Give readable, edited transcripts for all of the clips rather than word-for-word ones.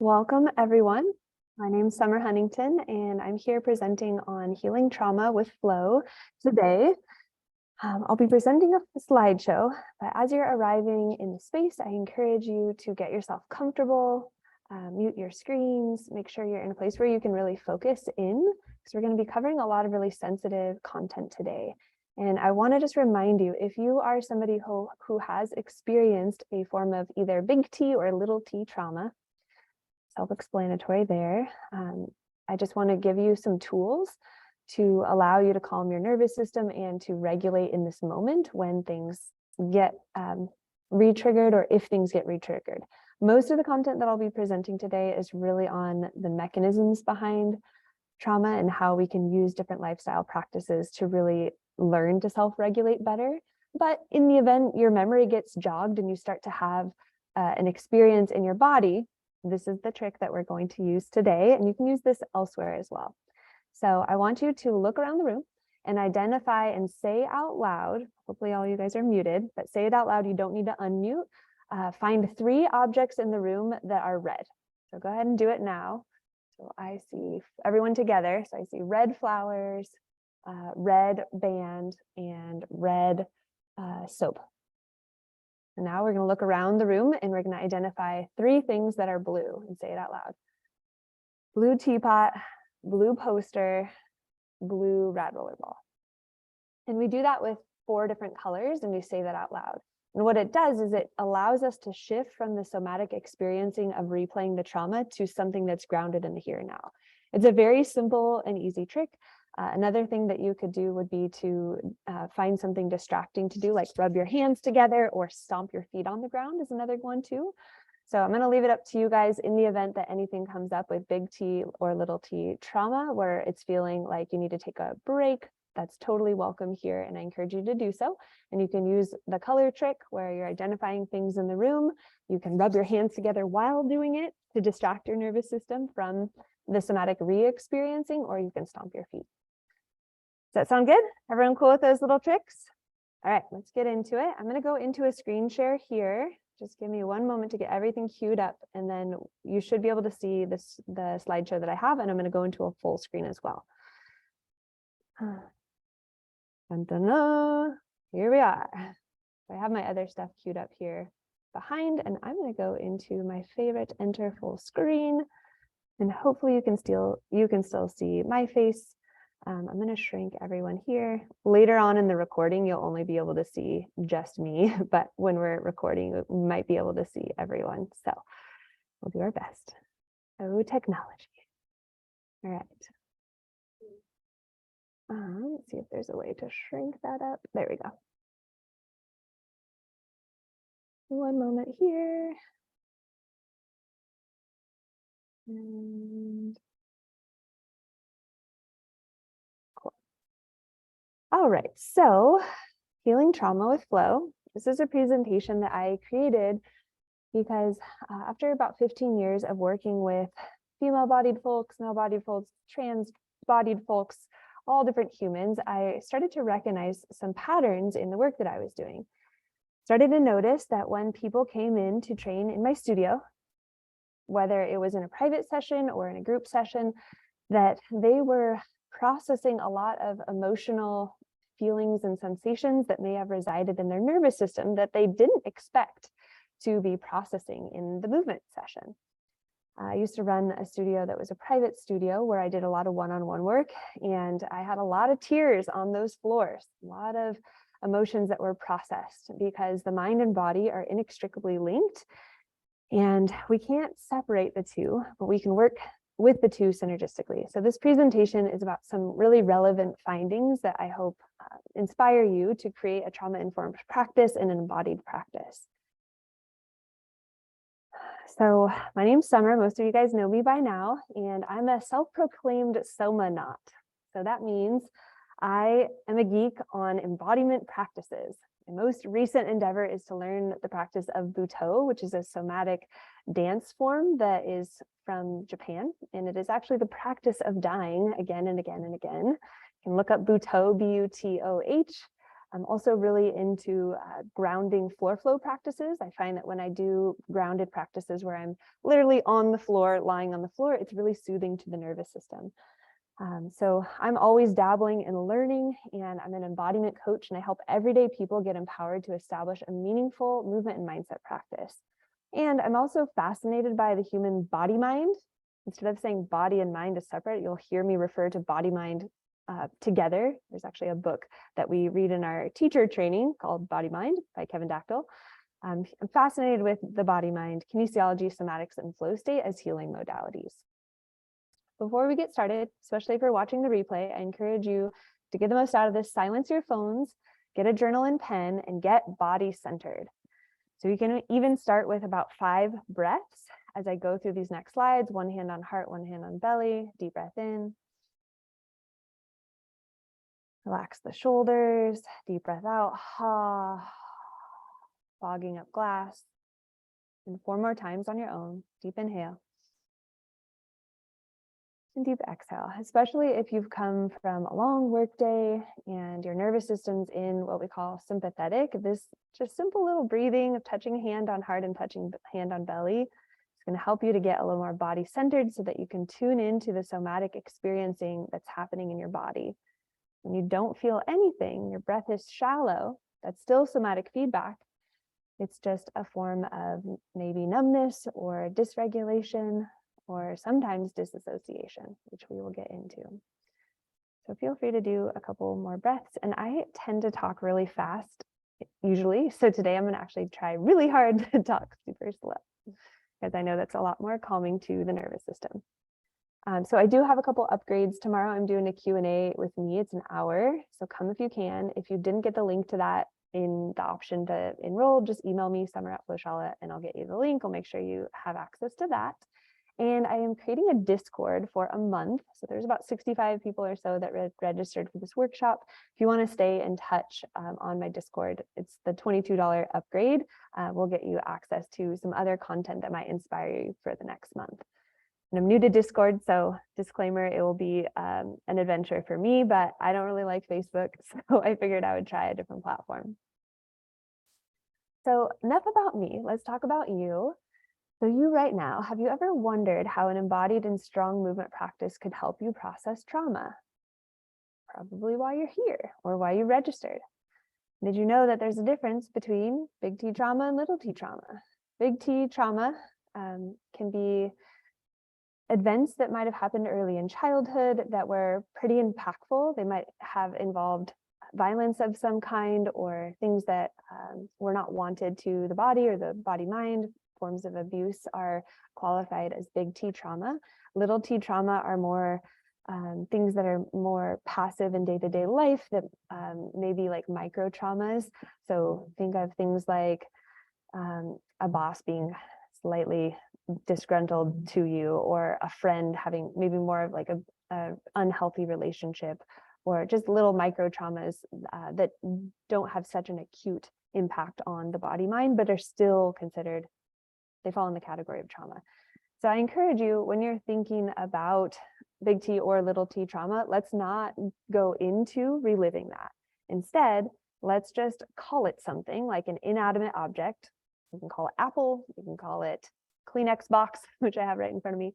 Welcome, everyone. My name is Summer Huntington, and I'm here presenting on healing trauma with flow today. I'll be presenting a slideshow, but as you're arriving in the space, I encourage you to get yourself comfortable, mute your screens, make sure you're in a place where you can really focus in, because we're going to be covering a lot of really sensitive content today. And I want to just remind you, if you are somebody who has experienced a form of either big T or little t trauma, self-explanatory there. I just want to give you some tools to allow you to calm your nervous system and to regulate in this moment when things get re-triggered or if things get re-triggered. Most of the content that I'll be presenting today is really on the mechanisms behind trauma and how we can use different lifestyle practices to really learn to self-regulate better. But in the event your memory gets jogged and you start to have an experience in your body, this is the trick that we're going to use today, and you can use this elsewhere as well. So I want you to look around the room and identify and say out loud, hopefully all you guys are muted, but say it out loud, you don't need to unmute. Find 3 objects in the room that are red. So go ahead and do it now. So I see everyone together. So I see red flowers, red band, and red soap. And now we're going to look around the room and we're going to identify 3 things that are blue and say it out loud. Blue teapot, blue poster, blue RAD roller ball. And we do that with 4 different colors and we say that out loud. And what it does is it allows us to shift from the somatic experiencing of replaying the trauma to something that's grounded in the here and now. It's a very simple and easy trick. Another thing that you could do would be to find something distracting to do, like rub your hands together or stomp your feet on the ground is another one too. So I'm going to leave it up to you guys in the event that anything comes up with big T or little t trauma where it's feeling like you need to take a break. That's totally welcome here, and I encourage you to do so. And you can use the color trick where you're identifying things in the room. You can rub your hands together while doing it to distract your nervous system from the somatic re-experiencing, or you can stomp your feet. Does that sound good? Everyone cool with those little tricks? All right, let's get into it. I'm going to go into a screen share here. Just give me one moment to get everything queued up, and then you should be able to see the slideshow that I have, and I'm going to go into a full screen as well. Dun, dun, dun. Here we are. I have my other stuff queued up here behind, and I'm going to go into my favorite enter full screen, and hopefully you can still see my face. I'm going to shrink everyone here. Later on in the recording, you'll only be able to see just me, but when we're recording, we might be able to see everyone. So we'll do our best. Oh, technology. All right. Let's see if there's a way to shrink that up. There we go. One moment here. And cool. All right, so healing trauma with flow. This is a presentation that I created because after about 15 years of working with female-bodied folks, male-bodied folks, trans-bodied folks, all different humans, I started to recognize some patterns in the work that I was doing. Started to notice that when people came in to train in my studio, whether it was in a private session or in a group session, that they were processing a lot of emotional feelings and sensations that may have resided in their nervous system that they didn't expect to be processing in the movement session. I used to run a studio that was a private studio where I did a lot of one-on-one work, and I had a lot of tears on those floors, a lot of emotions that were processed because the mind and body are inextricably linked, and we can't separate the two, but we can work with the two synergistically. So this presentation is about some really relevant findings that I hope inspire you to create a trauma-informed practice and an embodied practice. So my name's Summer. Most of you guys know me by now, and I'm a self-proclaimed Soma-naut. So that means I am a geek on embodiment practices. My most recent endeavor is to learn the practice of Butoh, which is a somatic dance form that is from Japan, and it is actually the practice of dying again and again and again. You can look up Butoh, B-U-T-O-H. I'm also really into grounding floor flow practices. I find that when I do grounded practices where I'm literally on the floor, lying on the floor, it's really soothing to the nervous system. So I'm always dabbling in learning, and I'm an embodiment coach, and I help everyday people get empowered to establish a meaningful movement and mindset practice. And I'm also fascinated by the human body mind. Instead of saying body and mind as separate, you'll hear me refer to body mind together. There's actually a book that we read in our teacher training called Body Mind by Kevin Dactyl. I'm fascinated with the body mind, kinesiology, somatics, and flow state as healing modalities. Before we get started, especially if you're watching the replay, I encourage you to get the most out of this. Silence your phones, get a journal and pen, and get body centered. So you can even start with about 5 breaths as I go through these next slides. One hand on heart, one hand on belly. Deep breath in. Relax the shoulders, deep breath out, fogging up glass. And 4 more times on your own. Deep inhale. And deep exhale, especially if you've come from a long work day and your nervous system's in what we call sympathetic. This just simple little breathing of touching hand on heart and touching hand on belly is going to help you to get a little more body centered so that you can tune into the somatic experiencing that's happening in your body. When you don't feel anything, your breath is shallow. That's still somatic feedback. It's just a form of maybe numbness or dysregulation or sometimes disassociation, which we will get into. So feel free to do a couple more breaths. And I tend to talk really fast usually. So today I'm going to actually try really hard to talk super slow because I know that's a lot more calming to the nervous system. So I do have a couple upgrades tomorrow. I'm doing a Q&A with me. It's an hour. So come if you can. If you didn't get the link to that in the option to enroll, just email me, summer@flowshala, and I'll get you the link. I'll make sure you have access to that. And I am creating a Discord for a month. So there's about 65 people or so that registered for this workshop. If you want to stay in touch on my Discord, it's the $22 upgrade. We'll get you access to some other content that might inspire you for the next month. And I'm new to Discord, so disclaimer, it will be an adventure for me, but I don't really like Facebook, so I figured I would try a different platform. So enough about me, let's talk about you. So you right now, have you ever wondered how an embodied and strong movement practice could help you process trauma? Probably why you're here or why you registered. Did you know that there's a difference between big T trauma and little t trauma? Big T trauma can be events that might have happened early in childhood that were pretty impactful. They might have involved violence of some kind or things that were not wanted to the body or the body mind. Forms of abuse are qualified as big T trauma. Little t trauma are more things that are more passive in day-to-day life that maybe like micro traumas. So think of things like a boss being slightly disgruntled to you, or a friend having maybe more of like a unhealthy relationship, or just little micro traumas that don't have such an acute impact on the body mind, but are still considered, they fall in the category of trauma. So I encourage you, when you're thinking about big T or little t trauma, let's not go into reliving that. Instead, let's just call it something like an inanimate object. You can call it apple, you can call it Kleenex box, which I have right in front of me.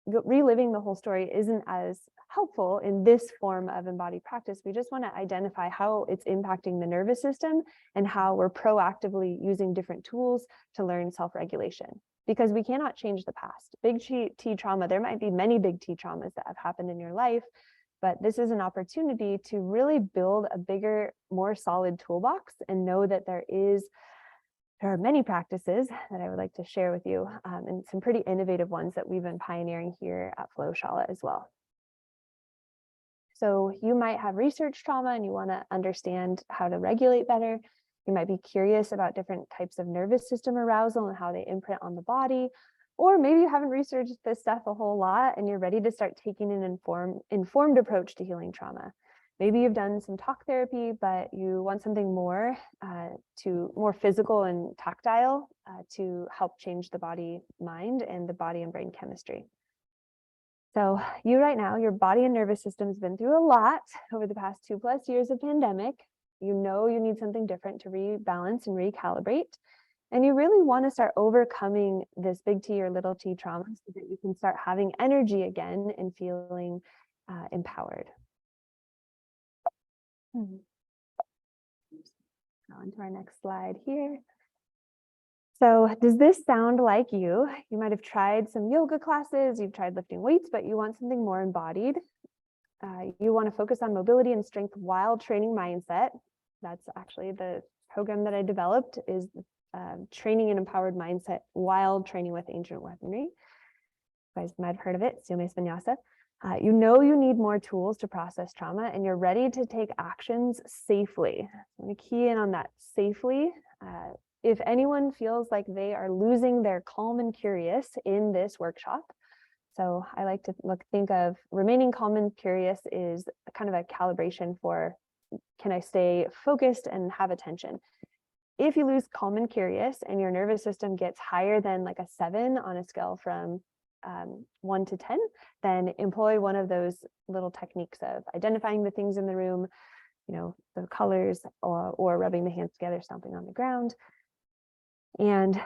Reliving the whole story isn't as helpful in this form of embodied practice. We just want to identify how it's impacting the nervous system and how we're proactively using different tools to learn self-regulation, because we cannot change the past. Big T trauma, there might be many big T traumas that have happened in your life, but this is an opportunity to really build a bigger, more solid toolbox and know that there are many practices that I would like to share with you, and some pretty innovative ones that we've been pioneering here at FlowShala as well. So you might have research trauma and you want to understand how to regulate better. You might be curious about different types of nervous system arousal and how they imprint on the body. Or maybe you haven't researched this stuff a whole lot and you're ready to start taking an informed approach to healing trauma. Maybe you've done some talk therapy, but you want something more more physical and tactile to help change the body mind and the body and brain chemistry. So you right now, your body and nervous system has been through a lot over the past 2+ years of pandemic. You know you need something different to rebalance and recalibrate. And you really want to start overcoming this big T or little t trauma so that you can start having energy again and feeling empowered. Go on to our next slide here. So does this sound like you? You might have tried some yoga classes, you've tried lifting weights, but you want something more embodied. You want to focus on mobility and strength while training mindset. That's actually the program that I developed, is training an empowered mindset while training with ancient weaponry. You guys might have heard of it, Mace, Vinyasa. You know you need more tools to process trauma, and you're ready to take actions safely. I'm going to key in on that safely. If anyone feels like they are losing their calm and curious in this workshop, so I like to think of remaining calm and curious is kind of a calibration for, can I stay focused and have attention? If you lose calm and curious and your nervous system gets higher than like a 7 on a scale from 1 to 10, then employ one of those little techniques of identifying the things in the room, the colors, or rubbing the hands together, stomping on the ground. And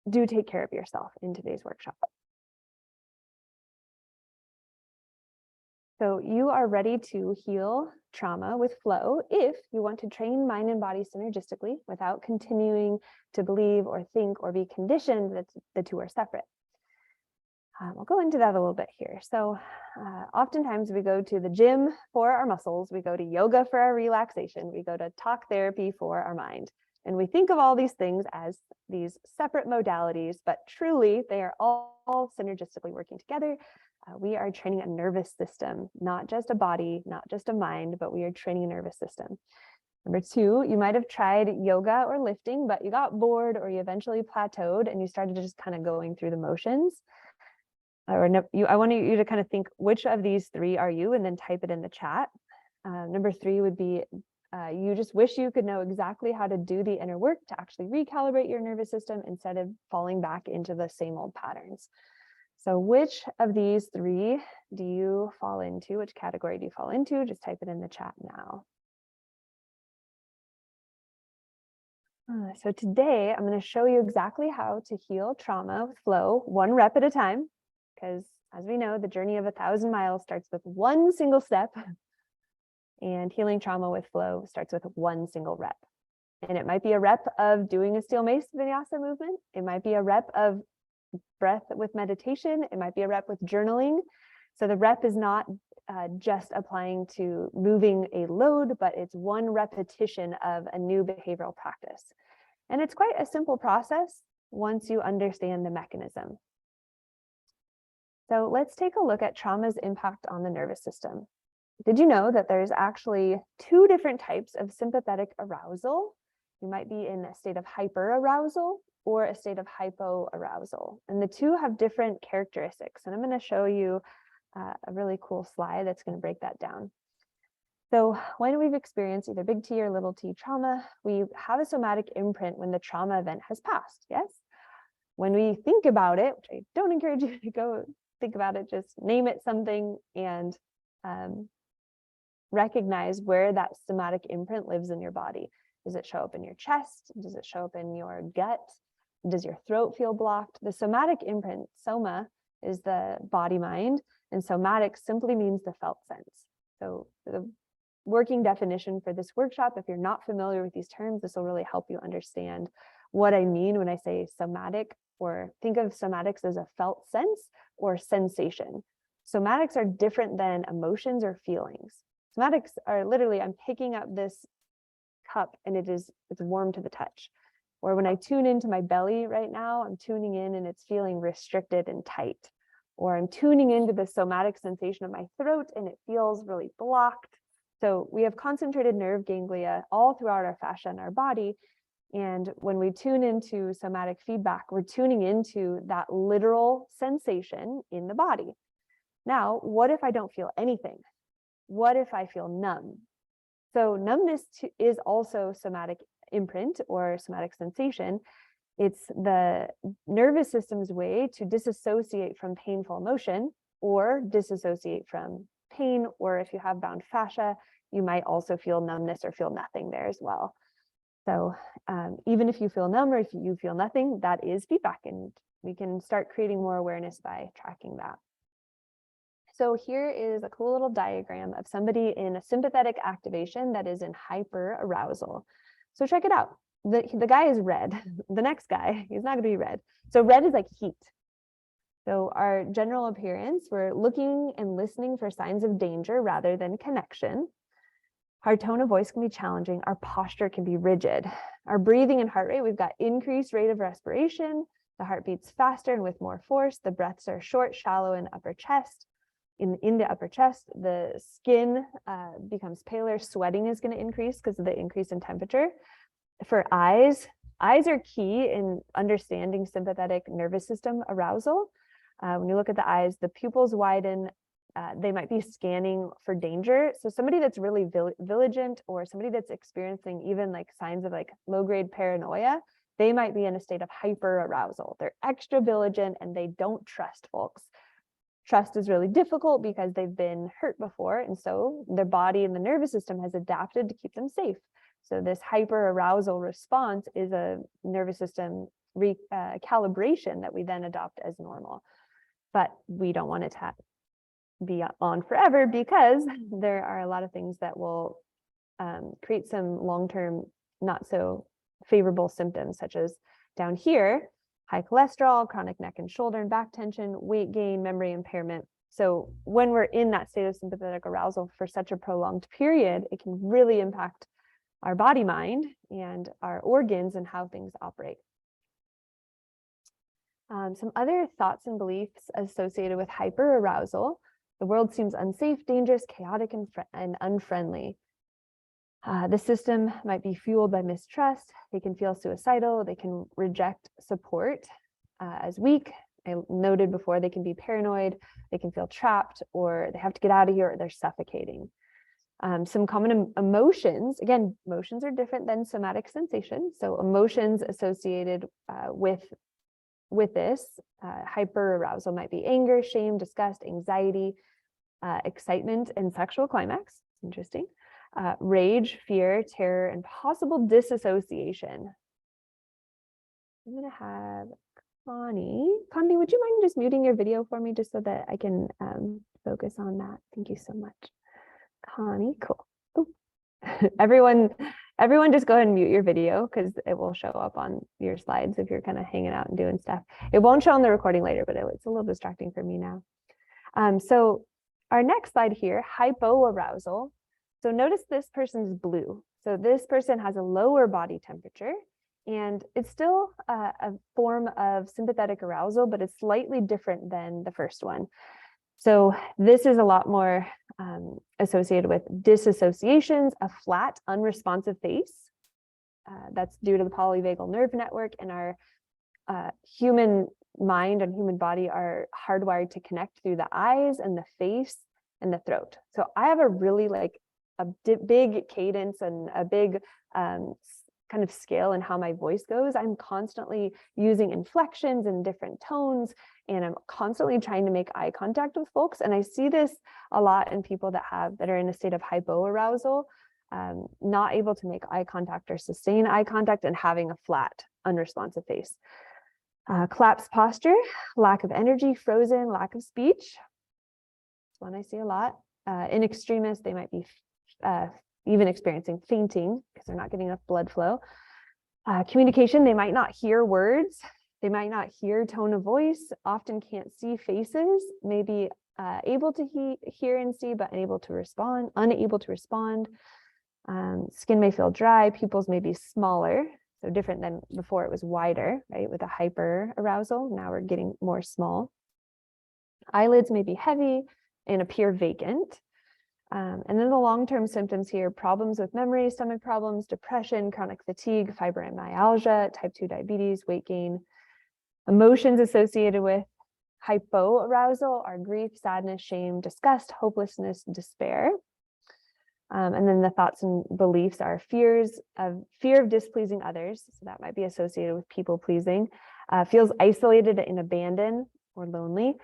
do take care of yourself in today's workshop. So you are ready to heal trauma with flow if you want to train mind and body synergistically without continuing to believe or think or be conditioned that the two are separate. I'll go into that a little bit here. So oftentimes we go to the gym for our muscles, we go to yoga for our relaxation, we go to talk therapy for our mind. And we think of all these things as these separate modalities, but truly they are all synergistically working together. We are training a nervous system, not just a body, not just a mind, but we are training a nervous system. Number 2, you might have tried yoga or lifting, but you got bored or you eventually plateaued and you started just kind of going through the motions. I want you to kind of think, which of these 3 are you, and then type it in the chat. Number 3 would be you just wish you could know exactly how to do the inner work to actually recalibrate your nervous system instead of falling back into the same old patterns. So which of these 3 do you fall into? Which category do you fall into? Just type it in the chat now. So today I'm going to show you exactly how to heal trauma with flow, 1 rep at a time, because as we know, the journey of 1,000 miles starts with 1 single step. And healing trauma with flow starts with 1 single rep. And it might be a rep of doing a steel mace vinyasa movement. It might be a rep of breath with meditation. It might be a rep with journaling. So the rep is not just applying to moving a load, but it's 1 repetition of a new behavioral practice. And it's quite a simple process once you understand the mechanism. So let's take a look at trauma's impact on the nervous system. Did you know that there's actually 2 different types of sympathetic arousal? You might be in a state of hyperarousal or a state of hypoarousal. And the 2 have different characteristics. And I'm going to show you a really cool slide that's going to break that down. So when we've experienced either big T or little t trauma, we have a somatic imprint when the trauma event has passed, yes? When we think about it, which I don't encourage you to go think about it, just name it something and recognize where that somatic imprint lives in your body. Does it show up in your chest? Does it show up in your gut? Does your throat feel blocked? The somatic imprint, soma, is the body mind, and somatic simply means the felt sense. So the working definition for this workshop, if you're not familiar with these terms, this will really help you understand what I mean when I say somatic, or think of somatics as a felt sense or sensation. Somatics are different than emotions or feelings. Somatics are literally, I'm picking up this cup and it's warm to the touch. Or when I tune into my belly right now, I'm tuning in and it's feeling restricted and tight. Or I'm tuning into the somatic sensation of my throat and it feels really blocked. So we have concentrated nerve ganglia all throughout our fascia and our body. And when we tune into somatic feedback, we're tuning into that literal sensation in the body. Now, what if I don't feel anything? What if I feel numb? So numbness is also somatic imprint or somatic sensation. It's the nervous system's way to disassociate from painful emotion or disassociate from pain, or if you have bound fascia, you might also feel numbness or feel nothing there as well. So even if you feel numb or if you feel nothing, that is feedback, and we can start creating more awareness by tracking that. So here is a cool little diagram of somebody in a sympathetic activation that is in hyperarousal. So check it out. The guy is red. The next guy, he's not going to be red. So red is like heat. So our general appearance, we're looking and listening for signs of danger rather than connection. Our tone of voice can be challenging. Our posture can be rigid. Our breathing and heart rate, we've got increased rate of respiration. The heart beats faster and with more force. The breaths are short, shallow, and upper chest. In the upper chest, the skin becomes paler. Sweating is going to increase because of the increase in temperature. For eyes are key in understanding sympathetic nervous system arousal. When you look at the eyes, the pupils widen. They might be scanning for danger. So somebody that's really vigilant, or somebody that's experiencing even like signs of like low-grade paranoia, they might be in a state of hyperarousal. They're extra vigilant and they don't trust folks. Trust is really difficult because they've been hurt before, and so their body and the nervous system has adapted to keep them safe. So this hyperarousal response is a nervous system calibration that we then adopt as normal. But we don't want it to be on forever, because there are a lot of things that will create some long-term not so favorable symptoms, such as down here, high cholesterol, chronic neck and shoulder and back tension, weight gain, memory impairment. So when we're in that state of sympathetic arousal for such a prolonged period, it can really impact our body, mind, and our organs and how things operate. Some other thoughts and beliefs associated with hyperarousal: the world seems unsafe, dangerous, chaotic, and unfriendly. The system might be fueled by mistrust. They can feel suicidal. They can reject support as weak. I noted before, they can be paranoid. They can feel trapped, or they have to get out of here, or they're suffocating. Some common emotions, again, emotions are different than somatic sensations. So emotions associated with this hyperarousal might be anger, shame, disgust, anxiety, excitement, and sexual climax. Interesting. Rage, fear, terror, and possible disassociation. I'm going to have Connie. Connie, would you mind just muting your video for me just so that I can focus on that? Thank you so much. Connie, cool. Everyone just go ahead and mute your video, because it will show up on your slides if you're kind of hanging out and doing stuff. It won't show on the recording later, but it's a little distracting for me now. So our next slide here, hypoarousal. So notice this person's blue. So this person has a lower body temperature, and it's still a form of sympathetic arousal, but it's slightly different than the first one. So this is a lot more associated with disassociations, a flat, unresponsive face. That's due to the polyvagal nerve network, and our human mind and human body are hardwired to connect through the eyes and the face and the throat. So I have a really big cadence and a big kind of scale in how my voice goes. I'm constantly using inflections and different tones, and I'm constantly trying to make eye contact with folks. And I see this a lot in people that are in a state of hypoarousal, not able to make eye contact or sustain eye contact, and having a flat, unresponsive face. Collapsed posture, lack of energy, frozen, lack of speech. That's one I see a lot. In extremis, they might be even experiencing fainting because they're not getting enough blood flow. Communication, they might not hear words. They might not hear tone of voice, often can't see faces, maybe able to hear and see, but unable to respond. Skin may feel dry, pupils may be smaller. So different than before, it was wider, right? With a hyper arousal, now we're getting more small. Eyelids may be heavy and appear vacant. And then the long-term symptoms here: problems with memory, stomach problems, depression, chronic fatigue, fibromyalgia, type 2 diabetes, weight gain. Emotions associated with hypoarousal are grief, sadness, shame, disgust, hopelessness, despair. And then the thoughts and beliefs are fear of displeasing others. So that might be associated with people pleasing. Feels isolated and abandoned or lonely.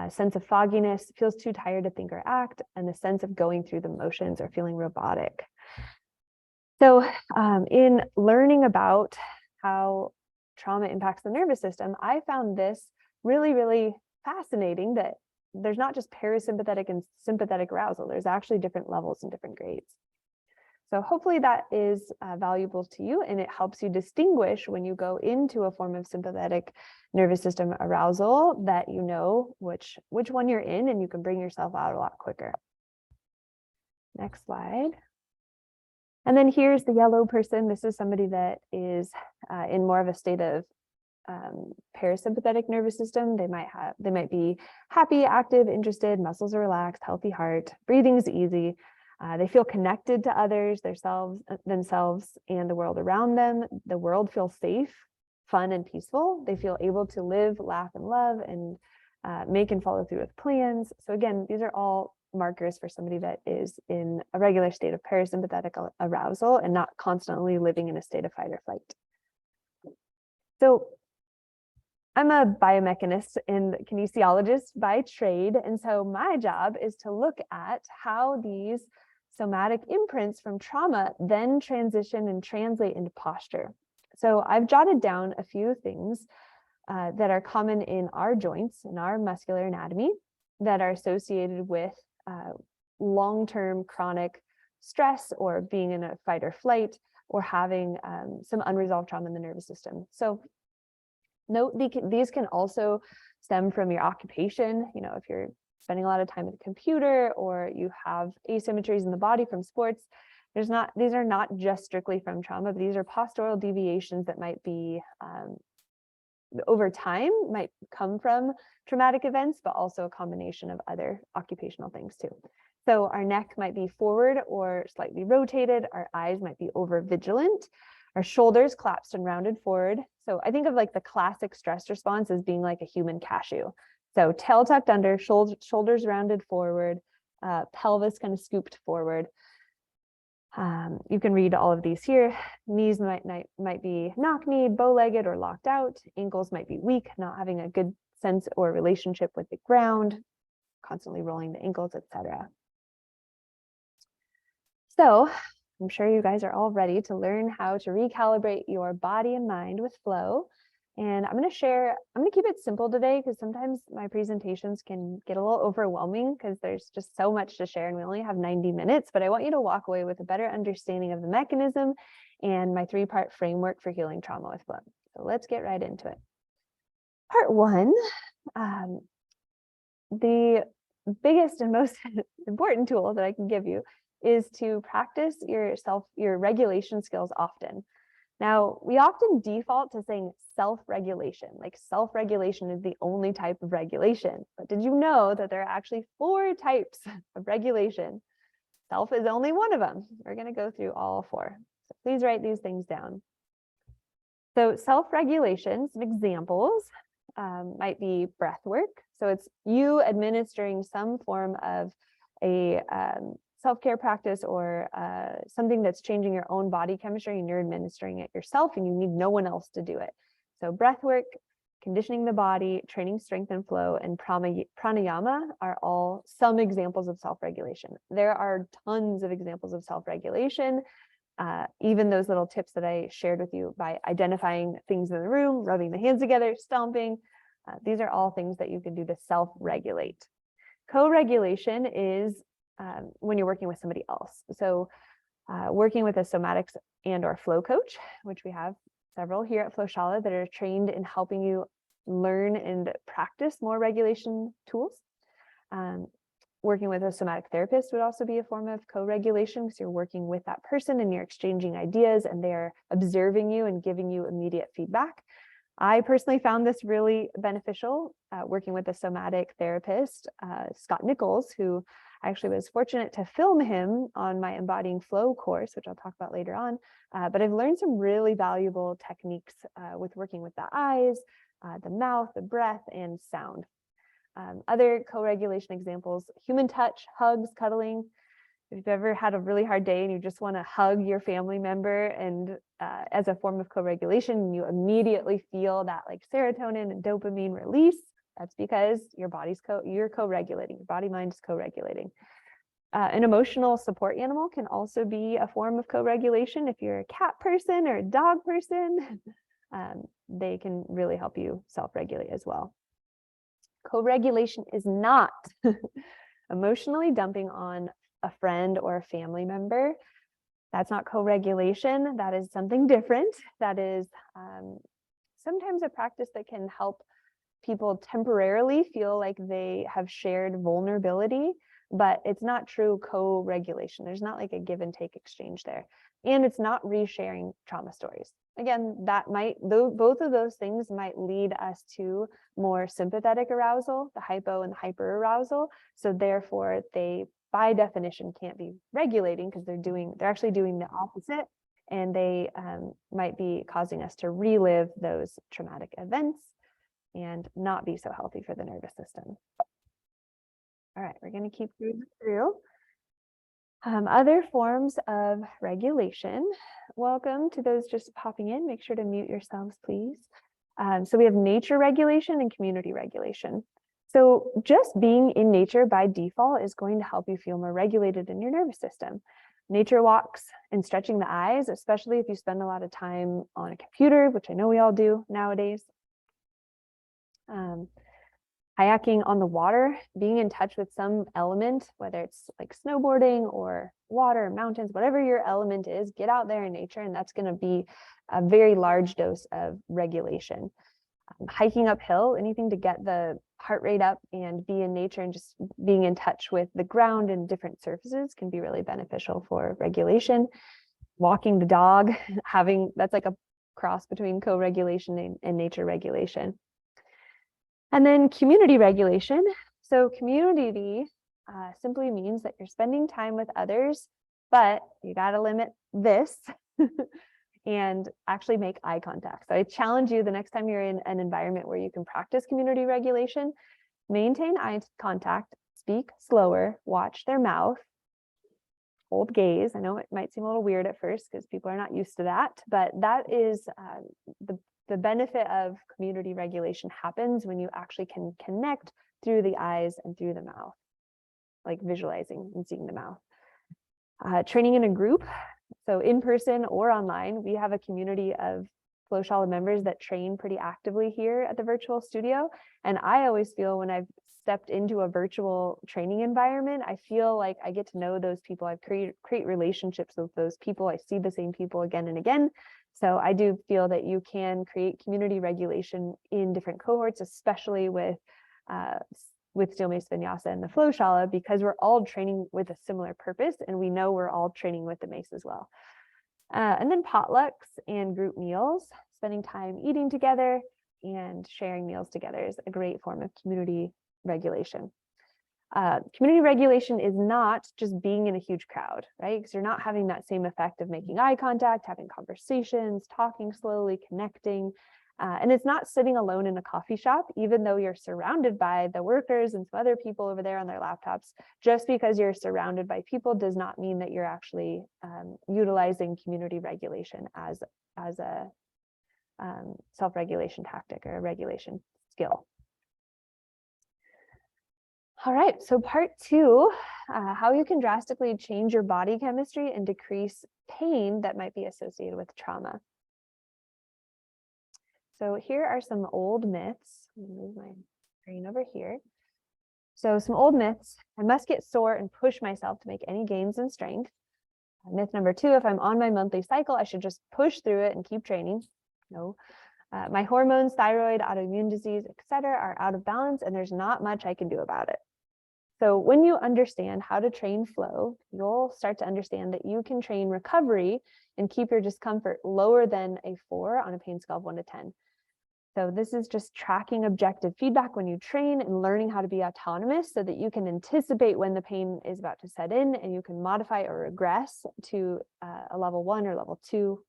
sense of fogginess, feels too tired to think or act, and the sense of going through the motions or feeling robotic. So in learning about how trauma impacts the nervous system, I found this really, really fascinating, that there's not just parasympathetic and sympathetic arousal. There's actually different levels and different grades. So hopefully that is valuable to you, and it helps you distinguish when you go into a form of sympathetic nervous system arousal, that you know which one you're in, and you can bring yourself out a lot quicker. Next slide. And then here's the yellow person. This is somebody that is in more of a state of parasympathetic nervous system. They might be happy, active, interested, muscles are relaxed, healthy heart, breathing is easy. They feel connected to others, themselves, and the world around them. The world feels safe, fun, and peaceful. They feel able to live, laugh, and love, and make and follow through with plans. So again, these are all markers for somebody that is in a regular state of parasympathetic arousal and not constantly living in a state of fight or flight. So I'm a biomechanist and kinesiologist by trade, and so my job is to look at how these somatic imprints from trauma then transition and translate into posture. So I've jotted down a few things that are common in our joints, in our muscular anatomy, that are associated with long-term chronic stress, or being in a fight or flight, or having some unresolved trauma in the nervous system. So note, these can also stem from your occupation. You know, if you're spending a lot of time at the computer, or you have asymmetries in the body from sports, these are not just strictly from trauma, but these are postural deviations that might be over time, might come from traumatic events, but also a combination of other occupational things too. So our neck might be forward or slightly rotated. Our eyes might be over vigilant. Our shoulders collapsed and rounded forward. So I think of like the classic stress response as being like a human cashew. So tail tucked under, shoulders rounded forward, pelvis kind of scooped forward. You can read all of these here. Knees might be knock-kneed, bow-legged, or locked out. Ankles might be weak, not having a good sense or relationship with the ground, constantly rolling the ankles, etc. So I'm sure you guys are all ready to learn how to recalibrate your body and mind with flow. And I'm going to keep it simple today, because sometimes my presentations can get a little overwhelming because there's just so much to share and we only have 90 minutes, but I want you to walk away with a better understanding of the mechanism and my 3-part framework for healing trauma with flow. So let's get right into it. Part 1, the biggest and most important tool that I can give you is to practice your regulation skills often. Now, we often default to saying self-regulation, like self-regulation is the only type of regulation. But did you know that there are actually 4 types of regulation? Self is only one of them. We're going to go through all 4. So please write these things down. So self-regulation, some examples might be breath work. So it's you administering some form of a self-care practice, or something that's changing your own body chemistry, and you're administering it yourself and you need no one else to do it. So breath work, conditioning the body, training strength and flow, and pranayama are all some examples of self-regulation. There are tons of examples of self-regulation, even those little tips that I shared with you by identifying things in the room, rubbing the hands together, stomping. These are all things that you can do to self-regulate. Co-regulation is when you're working with somebody else. So working with a somatics and or flow coach, which we have several here at Flowshala that are trained in helping you learn and practice more regulation tools. Working with a somatic therapist would also be a form of co-regulation, because you're working with that person and you're exchanging ideas and they're observing you and giving you immediate feedback. I personally found this really beneficial working with a somatic therapist, Scott Nichols, who I actually was fortunate to film him on my Embodying Flow course, which I'll talk about later on. But I've learned some really valuable techniques with working with the eyes, the mouth, the breath, and sound. Other co-regulation examples: human touch, hugs, cuddling. If you've ever had a really hard day and you just want to hug your family member, and as a form of co-regulation, you immediately feel that like serotonin and dopamine release. That's because your body's you're co-regulating, your body mind is co-regulating. An emotional support animal can also be a form of co-regulation. If you're a cat person or a dog person, they can really help you self-regulate as well. Co-regulation is not emotionally dumping on a friend or a family member. That's not co-regulation. That is something different. That is sometimes a practice that can help people temporarily feel like they have shared vulnerability, but it's not true co-regulation. There's not like a give and take exchange there. And it's not resharing trauma stories. Again, that might, both of those things might lead us to more sympathetic arousal, the hypo and the hyper arousal. So therefore they, by definition, can't be regulating because they're actually doing the opposite. And they might be causing us to relive those traumatic events and not be so healthy for the nervous system. All right, we're going to keep moving through. Other forms of regulation. Welcome to those just popping in. Make sure to mute yourselves, please. So we have nature regulation and community regulation. So just being in nature by default is going to help you feel more regulated in your nervous system. Nature walks and stretching the eyes, especially if you spend a lot of time on a computer, which I know we all do nowadays. Kayaking on the water, being in touch with some element, whether it's like snowboarding or water, mountains, whatever your element is, get out there in nature, and that's going to be a very large dose of regulation. Hiking uphill, anything to get the heart rate up and be in nature and just being in touch with the ground and different surfaces can be really beneficial for regulation. Walking the dog, that's like a cross between co-regulation and nature regulation. And then community regulation. So community simply means that you're spending time with others, but you got to limit this and actually make eye contact. So I challenge you the next time you're in an environment where you can practice community regulation, maintain eye contact, speak slower, watch their mouth, hold gaze. I know it might seem a little weird at first because people are not used to that, but that is the benefit of community regulation happens when you actually can connect through the eyes and through the mouth, like visualizing and seeing the mouth. Training in a group, so in person or online, we have a community of FlowShala members that train pretty actively here at the virtual studio. And I always feel when I've stepped into a virtual training environment, I feel like I get to know those people. I create relationships with those people. I see the same people again and again. So I do feel that you can create community regulation in different cohorts, especially with Steel Mace Vinyasa and the FlowShala, because we're all training with a similar purpose, and we know we're all training with the Mace as well. And then potlucks and group meals, spending time eating together and sharing meals together is a great form of community regulation. Community regulation is not just being in a huge crowd, right? Because you're not having that same effect of making eye contact, having conversations, talking slowly, connecting. And it's not sitting alone in a coffee shop, even though you're surrounded by the workers and some other people over there on their laptops. Just because you're surrounded by people does not mean that you're actually utilizing community regulation as a self-regulation tactic or a regulation skill. All right, so part two, how you can drastically change your body chemistry and decrease pain that might be associated with trauma. So here are some old myths. Let me move my screen over here. So some old myths. I must get sore and push myself to make any gains in strength. Myth number two, if I'm on my monthly cycle, I should just push through it and keep training. No. My hormones, thyroid, autoimmune disease, etc., are out of balance, and there's not much I can do about it. So when you understand how to train flow, you'll start to understand that you can train recovery and keep your discomfort lower than a 4 on a pain scale of 1 to 10. So this is just tracking objective feedback when you train and learning how to be autonomous so that you can anticipate when the pain is about to set in, and you can modify or regress to a level 1 or level 2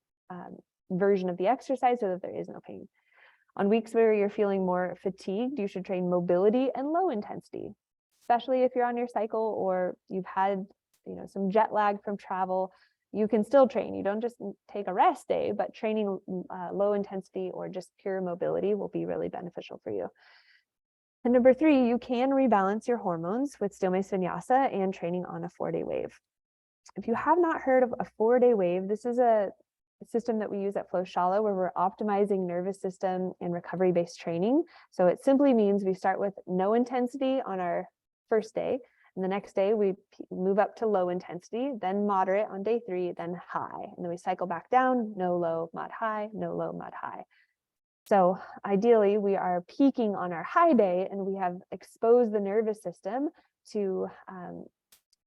version of the exercise so that there is no pain. On weeks where you're feeling more fatigued, you should train mobility and low intensity, especially if you're on your cycle or you've had some jet lag from travel. You can still train. You don't just take a rest day, but training low intensity or just pure mobility will be really beneficial for you. And number 3, you can rebalance your hormones with Steel Mace Vinyasa and training on a 4-day wave. If you have not heard of a 4-day wave, this is a system that we use at Flowshala where we're optimizing nervous system and recovery-based training. So it simply means we start with no intensity on our first day, and the next day we move up to low intensity, then moderate on day 3, then high. And then we cycle back down, no low, mod high, no low, mod high. So ideally we are peaking on our high day and we have exposed the nervous system to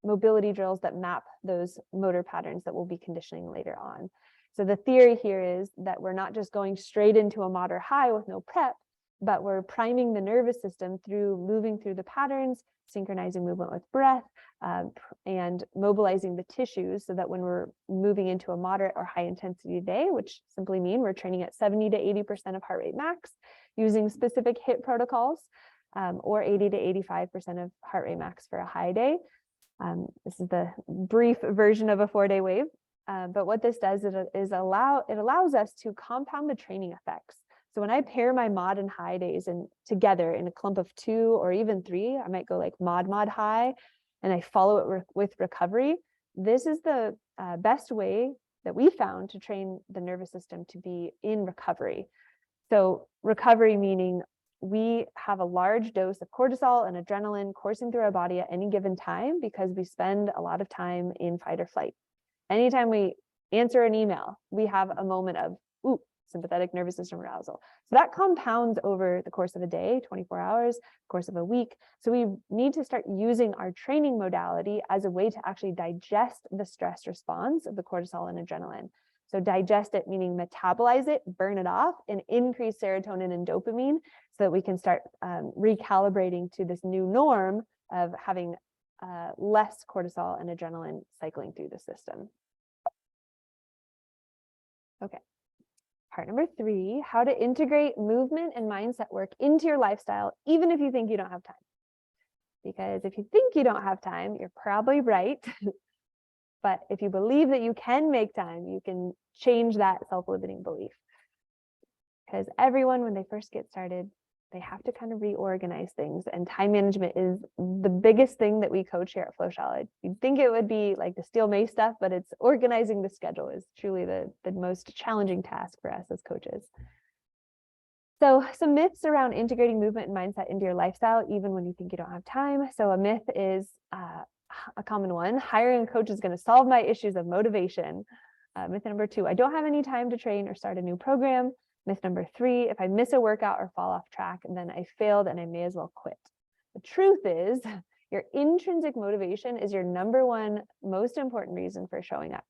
mobility drills that map those motor patterns that we'll be conditioning later on. So the theory here is that we're not just going straight into a mod or high with no prep, but we're priming the nervous system through moving through the patterns, synchronizing movement with breath, and mobilizing the tissues so that when we're moving into a moderate or high intensity day, which simply mean we're training at 70 to 80% of heart rate max, using specific HIIT protocols, or 80 to 85% of heart rate max for a high day. This is the brief version of a 4-day wave. But what this does is it allows us to compound the training effects. So when I pair my mod and high days together in a clump of 2 or even 3, I might go like mod high, and I follow it with recovery. This is the best way that we found to train the nervous system to be in recovery. So recovery meaning we have a large dose of cortisol and adrenaline coursing through our body at any given time because we spend a lot of time in fight or flight. Anytime we answer an email, we have a moment of sympathetic nervous system arousal. So that compounds over the course of a day, 24 hours, course of a week. So we need to start using our training modality as a way to actually digest the stress response of the cortisol and adrenaline. So digest it, meaning metabolize it, burn it off, and increase serotonin and dopamine so that we can start recalibrating to this new norm of having less cortisol and adrenaline cycling through the system. Okay. Part number 3, how to integrate movement and mindset work into your lifestyle, even if you think you don't have time. Because if you think you don't have time, you're probably right. But if you believe that you can make time, you can change that self-limiting belief. Because everyone, when they first get started, they have to kind of reorganize things, and time management is the biggest thing that we coach here at Flowshala. You'd think it would be like the Steel Mace stuff, but it's organizing the schedule is truly the most challenging task for us as coaches. So some myths around integrating movement and mindset into your lifestyle, even when you think you don't have time. So a myth is a common one: hiring a coach is going to solve my issues of motivation. Myth number 2, I don't have any time to train or start a new program. Myth number 3, if I miss a workout or fall off track, then I failed and I may as well quit. The truth is, your intrinsic motivation is your number 1 most important reason for showing up.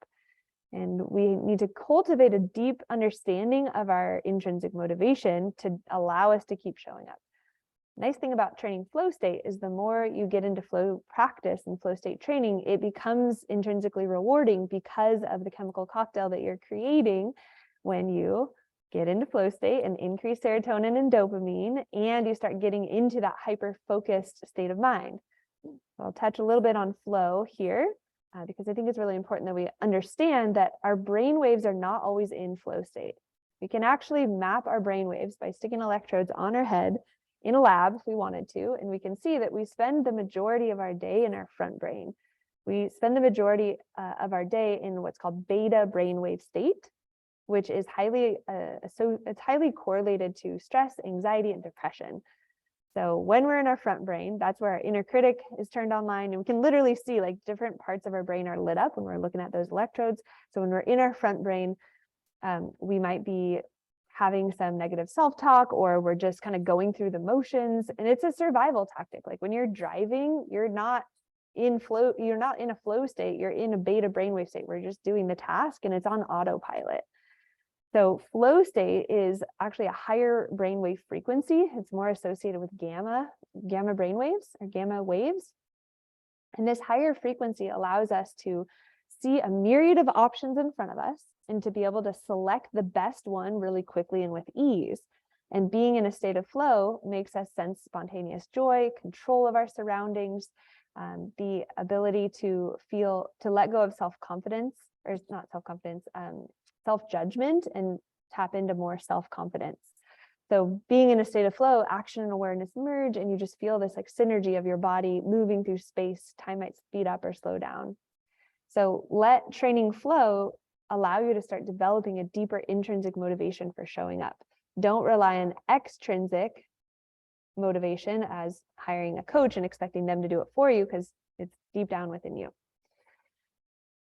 And we need to cultivate a deep understanding of our intrinsic motivation to allow us to keep showing up. Nice thing about training flow state is the more you get into flow practice and flow state training, it becomes intrinsically rewarding because of the chemical cocktail that you're creating when you get into flow state and increase serotonin and dopamine, and you start getting into that hyper-focused state of mind. So I'll touch a little bit on flow here because I think it's really important that we understand that our brain waves are not always in flow state. We can actually map our brain waves by sticking electrodes on our head in a lab if we wanted to, and we can see that we spend the majority of our day in our front brain. We spend the majority of our day in what's called beta brainwave state, which is highly correlated to stress, anxiety, and depression. So when we're in our front brain, that's where our inner critic is turned online, and we can literally see like different parts of our brain are lit up when we're looking at those electrodes. So when we're in our front brain, we might be having some negative self-talk, or we're just kind of going through the motions, and it's a survival tactic. Like when you're driving, you're not in a flow state, you're in a beta brainwave state. We're just doing the task and it's on autopilot. So flow state is actually a higher brainwave frequency. It's more associated with gamma brainwaves or gamma waves. And this higher frequency allows us to see a myriad of options in front of us and to be able to select the best one really quickly and with ease. And being in a state of flow makes us sense spontaneous joy, control of our surroundings, the ability to let go of self-confidence, or not self-confidence, self-judgment, and tap into more self-confidence. So being in a state of flow, action and awareness merge, and you just feel this like synergy of your body moving through space. Time might speed up or slow down. So let training flow allow you to start developing a deeper intrinsic motivation for showing up. Don't rely on extrinsic motivation as hiring a coach and expecting them to do it for you, because it's deep down within you.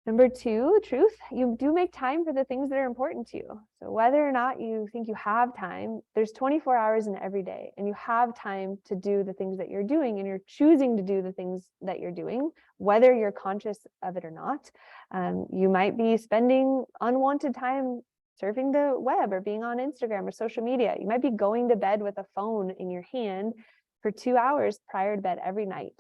Number 2, truth, you do make time for the things that are important to you. So whether or not you think you have time, there's 24 hours in every day, and you have time to do the things that you're doing, and you're choosing to do the things that you're doing, whether you're conscious of it or not. You might be spending unwanted time surfing the web or being on Instagram or social media. You might be going to bed with a phone in your hand for 2 hours prior to bed every night.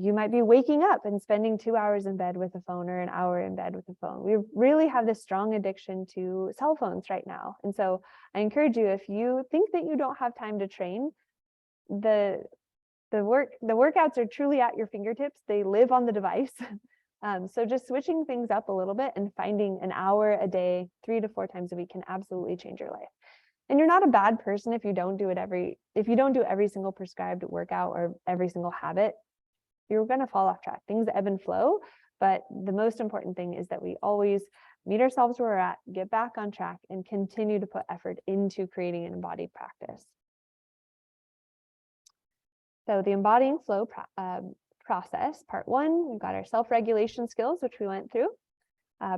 You might be waking up and spending 2 hours in bed with a phone or an hour in bed with a phone. We really have this strong addiction to cell phones right now. And so I encourage you, if you think that you don't have time to train, the workouts are truly at your fingertips. They live on the device. So just switching things up a little bit and finding an hour a day, 3 to 4 times a week, can absolutely change your life. And you're not a bad person if you don't do every single prescribed workout or every single habit. You're going to fall off track. Things ebb and flow, but the most important thing is that we always meet ourselves where we're at, get back on track, and continue to put effort into creating an embodied practice. So the embodying flow process, part 1, we've got our self-regulation skills, which we went through.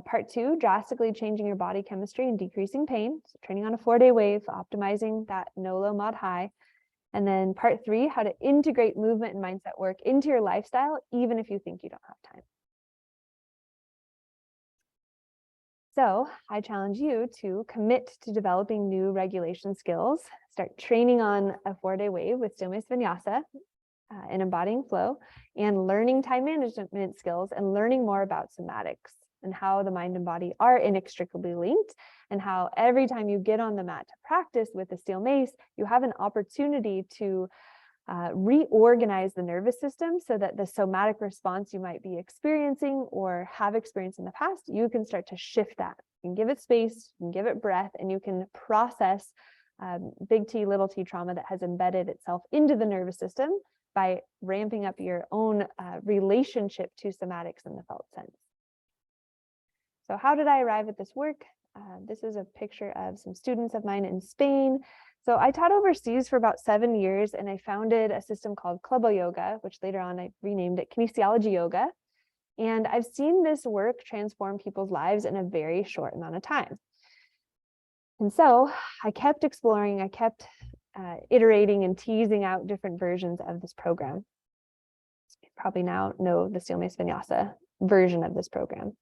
Part 2, drastically changing your body chemistry and decreasing pain. So training on a 4-day wave, optimizing that no low mod high. And then part 3, how to integrate movement and mindset work into your lifestyle, even if you think you don't have time. So I challenge you to commit to developing new regulation skills, start training on a 4-day wave with Mace Vinyasa and embodying flow, and learning time management skills, and learning more about somatics and how the mind and body are inextricably linked, and how every time you get on the mat to practice with the steel mace, you have an opportunity to reorganize the nervous system so that the somatic response you might be experiencing or have experienced in the past, you can start to shift that. You can give it space, you can give it breath, and you can process big T, little t trauma that has embedded itself into the nervous system by ramping up your own relationship to somatics in the felt sense. So how did I arrive at this work? This is a picture of some students of mine in Spain. So I taught overseas for about 7 years, and I founded a system called Kinesiolyoga, which later on I renamed it Kinesiolyoga. And I've seen this work transform people's lives in a very short amount of time. And so I kept exploring, I kept iterating and teasing out different versions of this program. You probably now know the Steel Mace Vinyasa version of this program.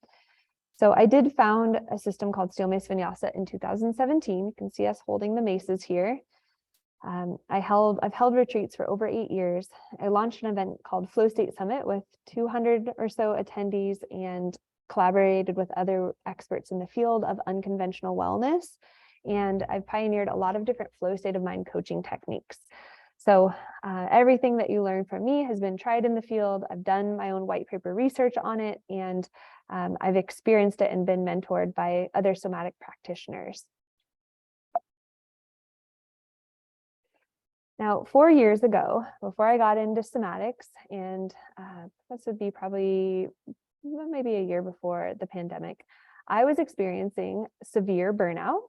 So I did found a system called Steel Mace Vinyasa in 2017. You can see us holding the maces here. I've held retreats for over 8 years. I launched an event called Flow State Summit with 200 or so attendees, and collaborated with other experts in the field of unconventional wellness. And I've pioneered a lot of different flow state of mind coaching techniques. So everything that you learn from me has been tried in the field. I've done my own white paper research on it, and I've experienced it and been mentored by other somatic practitioners. Now, 4 years ago, before I got into somatics, and this would be probably maybe a year before the pandemic, I was experiencing severe burnout,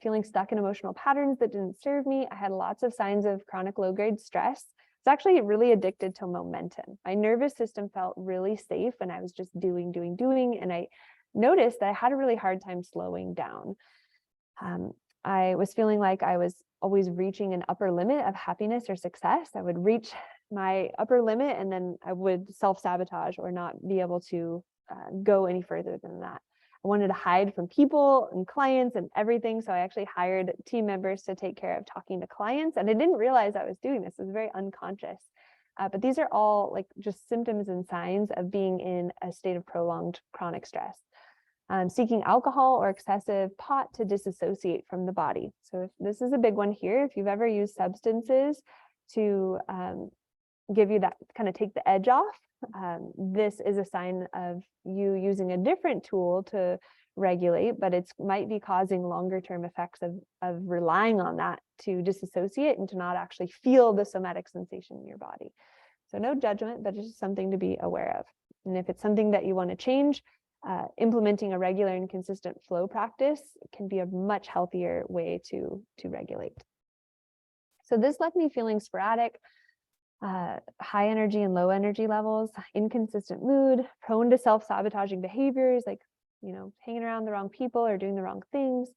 feeling stuck in emotional patterns that didn't serve me. I had lots of signs of chronic low-grade stress. I was actually really addicted to momentum. My nervous system felt really safe when I was just doing, and I noticed that I had a really hard time slowing down. I was feeling like I was always reaching an upper limit of happiness or success. I would reach my upper limit, and then I would self-sabotage or not be able to go any further than that. I wanted to hide from people and clients and everything. So I actually hired team members to take care of talking to clients. And I didn't realize I was doing this. It was very unconscious. But these are all like just symptoms and signs of being in a state of prolonged chronic stress. Seeking alcohol or excessive pot to disassociate from the body. So if this is a big one here. If you've ever used substances to give you that, kind of take the edge off, this is a sign of you using a different tool to regulate, but it might be causing longer term effects of relying on that to disassociate and to not actually feel the somatic sensation in your body. So no judgment, but it's just something to be aware of. And if it's something that you want to change, implementing a regular and consistent flow practice can be a much healthier way to regulate. So this left me feeling sporadic, high energy and low energy levels, inconsistent mood, prone to self-sabotaging behaviors like, hanging around the wrong people or doing the wrong things,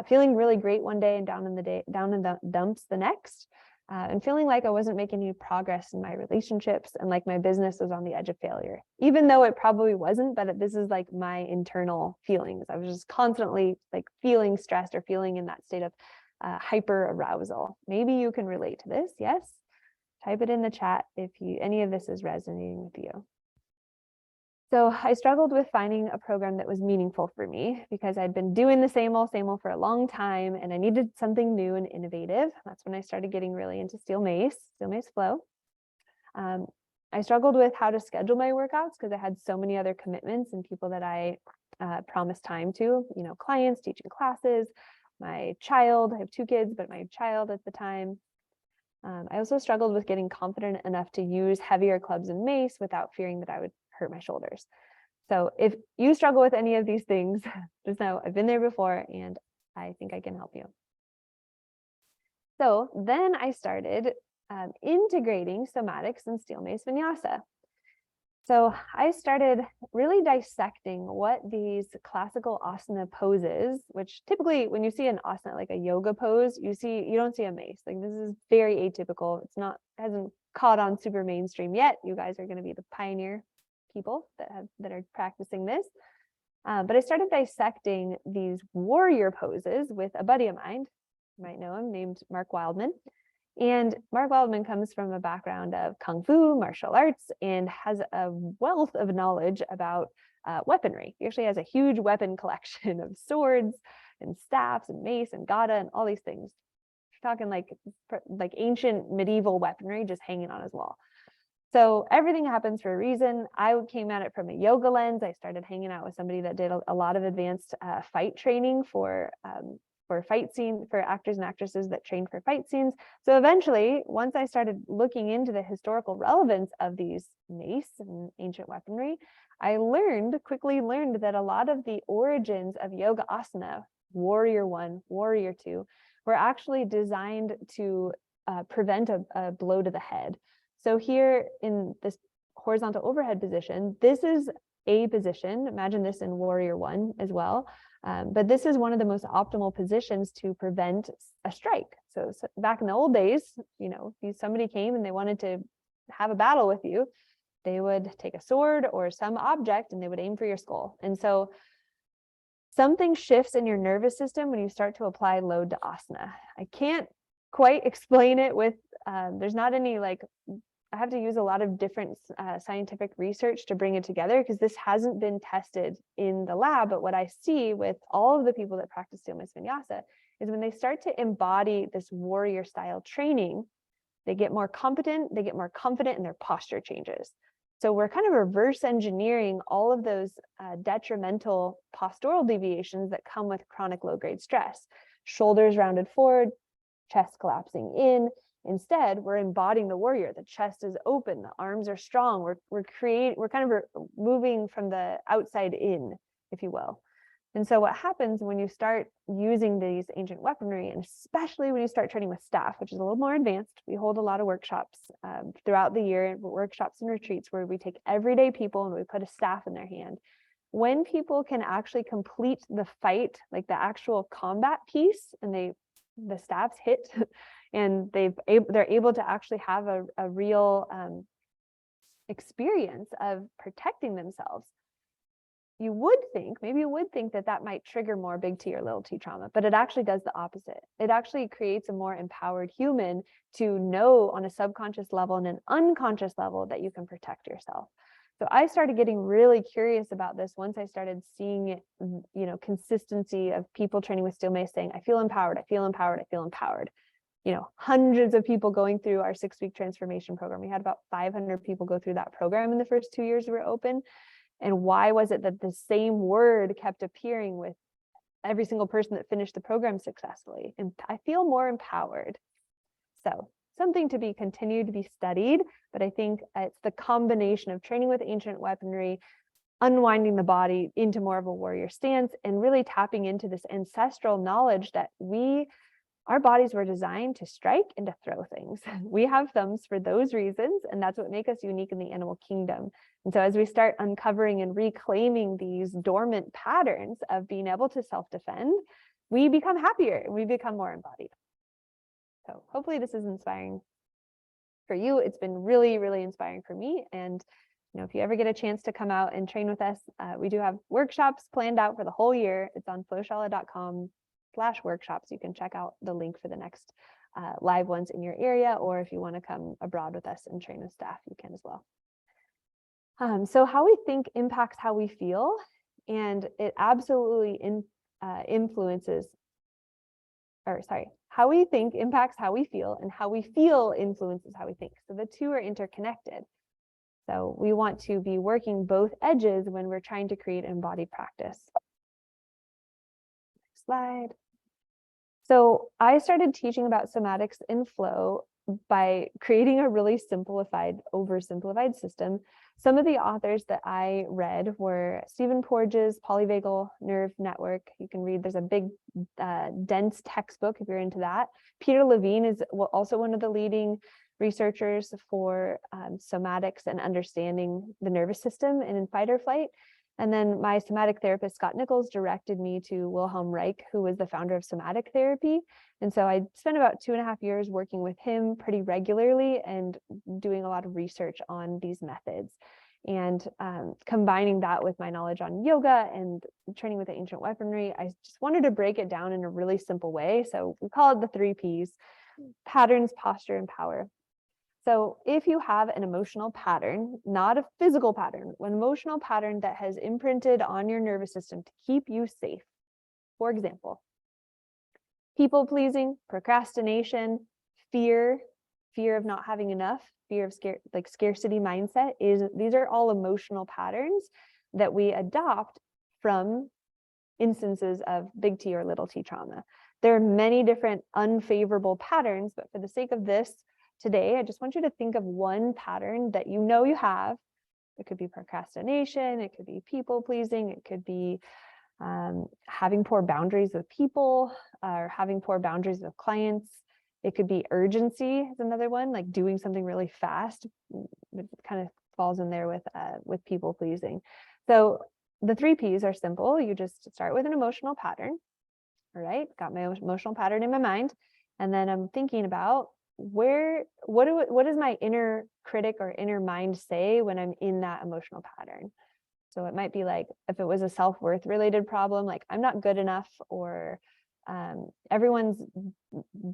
feeling really great one day and down in the dumps the next, and feeling like I wasn't making any progress in my relationships and like my business was on the edge of failure, even though it probably wasn't. But this is like my internal feelings. I was just constantly like feeling stressed or feeling in that state of hyper arousal. Maybe you can relate to this. Yes. Type it in the chat if any of this is resonating with you. So I struggled with finding a program that was meaningful for me because I'd been doing the same old for a long time, and I needed something new and innovative. That's when I started getting really into Steel Mace Flow. I struggled with how to schedule my workouts because I had so many other commitments and people that I promised time to, clients, teaching classes, my child. I have 2 kids, but my child at the time. I also struggled with getting confident enough to use heavier clubs and mace without fearing that I would hurt my shoulders. So if you struggle with any of these things, just know I've been there before and I think I can help you. So then I started integrating somatics and Steel Mace Vinyasa. So I started really dissecting what these classical asana poses, which typically when you see an asana, like a yoga pose, you don't see a mace. Like this is very atypical. Hasn't caught on super mainstream yet. You guys are going to be the pioneer people that are practicing this. But I started dissecting these warrior poses with a buddy of mine, you might know him, named Mark Wildman. And Mark Wildman comes from a background of Kung Fu, martial arts, and has a wealth of knowledge about weaponry. He actually has a huge weapon collection of swords and staffs and mace and gata and all these things. We're talking like ancient medieval weaponry just hanging on his wall. So everything happens for a reason. I came at it from a yoga lens. I started hanging out with somebody that did a lot of advanced fight training for fight scene, for actors and actresses that trained for fight scenes. So eventually, once I started looking into the historical relevance of these mace and ancient weaponry, I quickly learned that a lot of the origins of yoga asana, warrior 1, warrior 2, were actually designed to prevent a blow to the head. So here in this horizontal overhead position, this is a position. Imagine this in warrior 1 as well. But this is one of the most optimal positions to prevent a strike. So back in the old days, if somebody came and they wanted to have a battle with you, they would take a sword or some object and they would aim for your skull. And so something shifts in your nervous system when you start to apply load to asana. I can't quite explain it with, there's not any I have to use a lot of different scientific research to bring it together because this hasn't been tested in the lab. But what I see with all of the people that practice Steel Mace Vinyasa is when they start to embody this warrior style training, they get more competent, they get more confident, and their posture changes. So we're kind of reverse engineering all of those detrimental postural deviations that come with chronic low-grade stress. Shoulders rounded forward, chest collapsing in. Instead, we're embodying the warrior. The chest is open, the arms are strong. We're kind of moving from the outside in, if you will. And so what happens when you start using these ancient weaponry, and especially when you start training with staff, which is a little more advanced, we hold a lot of workshops throughout the year, workshops and retreats where we take everyday people and we put a staff in their hand. When people can actually complete the fight, like the actual combat piece, and the staffs hit, and they're able to actually have a real experience of protecting themselves. Maybe you would think that might trigger more big T or little t trauma, but it actually does the opposite. It actually creates a more empowered human to know on a subconscious level and an unconscious level that you can protect yourself. So I started getting really curious about this once I started seeing, consistency of people training with Steel Mace saying, I feel empowered, I feel empowered, I feel empowered. Hundreds of people going through our 6-week transformation program. We had about 500 people go through that program in the first 2 years we were open. And why was it that the same word kept appearing with every single person that finished the program successfully? And I feel more empowered. So something to be continued to be studied, but I think it's the combination of training with ancient weaponry, unwinding the body into more of a warrior stance, and really tapping into this ancestral knowledge that our bodies were designed to strike and to throw things. We have thumbs for those reasons, and that's what makes us unique in the animal kingdom. And so as we start uncovering and reclaiming these dormant patterns of being able to self-defend, we become happier and we become more embodied. So hopefully this is inspiring for you. It's been really, really inspiring for me. And if you ever get a chance to come out and train with us, we do have workshops planned out for the whole year. It's on flowshala.com/workshops. You can check out the link for the next live ones in your area, or if you want to come abroad with us and train with staff, you can as well. So how we think impacts how we feel, and it absolutely influences, or sorry, how we think impacts how we feel, and how we feel influences how we think. So the two are interconnected. So we want to be working both edges when we're trying to create an embodied practice. Next slide. So I started teaching about somatics in flow by creating a really oversimplified system. Some of the authors that I read were Stephen Porges' Polyvagal Nerve Network. You can read, there's a big, dense textbook if you're into that. Peter Levine is also one of the leading researchers for somatics and understanding the nervous system and in fight or flight. And then my somatic therapist, Scott Nichols, directed me to Wilhelm Reich, who was the founder of somatic therapy. And so I spent about 2.5 years working with him pretty regularly and doing a lot of research on these methods. And combining that with my knowledge on yoga and training with the ancient weaponry, I just wanted to break it down in a really simple way. So we call it the 3 Ps: patterns, posture, and power. So if you have an emotional pattern, not a physical pattern, an emotional pattern that has imprinted on your nervous system to keep you safe, for example, people pleasing, procrastination, fear of not having enough, fear of scarcity mindset, these are all emotional patterns that we adopt from instances of big T or little t trauma. There are many different unfavorable patterns, but for the sake of this today, I just want you to think of one pattern that you have. It could be procrastination, it could be people pleasing, it could be having poor boundaries with people, or having poor boundaries with clients. It could be urgency is another one, like doing something really fast. It kind of falls in there with people pleasing. So the 3 Ps are simple. You just start with an emotional pattern. All right, got my emotional pattern in my mind, and then I'm thinking about what does my inner critic or inner mind say when I'm in that emotional pattern. So it might be like, if it was a self-worth related problem, like I'm not good enough, or everyone's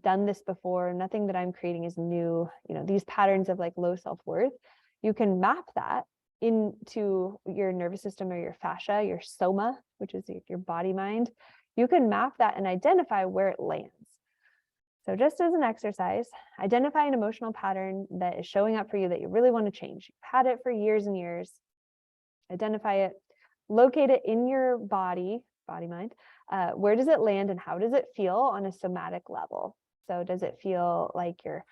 done this before, nothing that I'm creating is new, these patterns of like low self-worth. You can map that into your nervous system or your fascia, your soma, which is your body mind. You can map that and identify where it lands. So just as an exercise, identify an emotional pattern that is showing up for you that you really want to change. You've had it for years and years. Identify it, locate it in your body, mind. Where does it land and how does it feel on a somatic level? So does it feel like your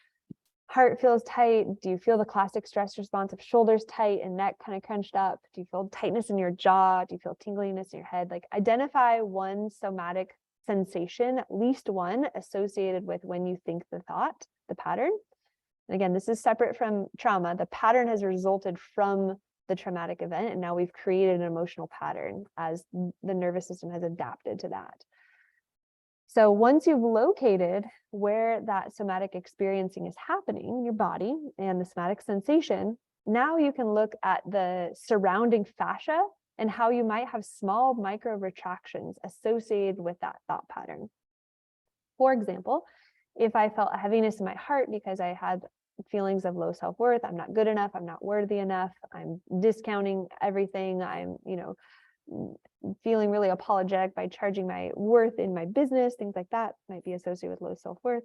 heart feels tight? Do you feel the classic stress response of shoulders tight and neck kind of crunched up? Do you feel tightness in your jaw? Do you feel tingliness in your head? Like identify one somatic sensation, at least one, associated with when you think the thought, the pattern. And again, this is separate from trauma. The pattern has resulted from the traumatic event, and now we've created an emotional pattern as the nervous system has adapted to that. So once you've located where that somatic experiencing is happening in your body and the somatic sensation, now you can look at the surrounding fascia and how you might have small micro retractions associated with that thought pattern. For example, if I felt a heaviness in my heart because I had feelings of low self-worth, I'm not good enough, I'm not worthy enough, I'm discounting everything, I'm, feeling really apologetic by charging my worth in my business, things like that might be associated with low self-worth.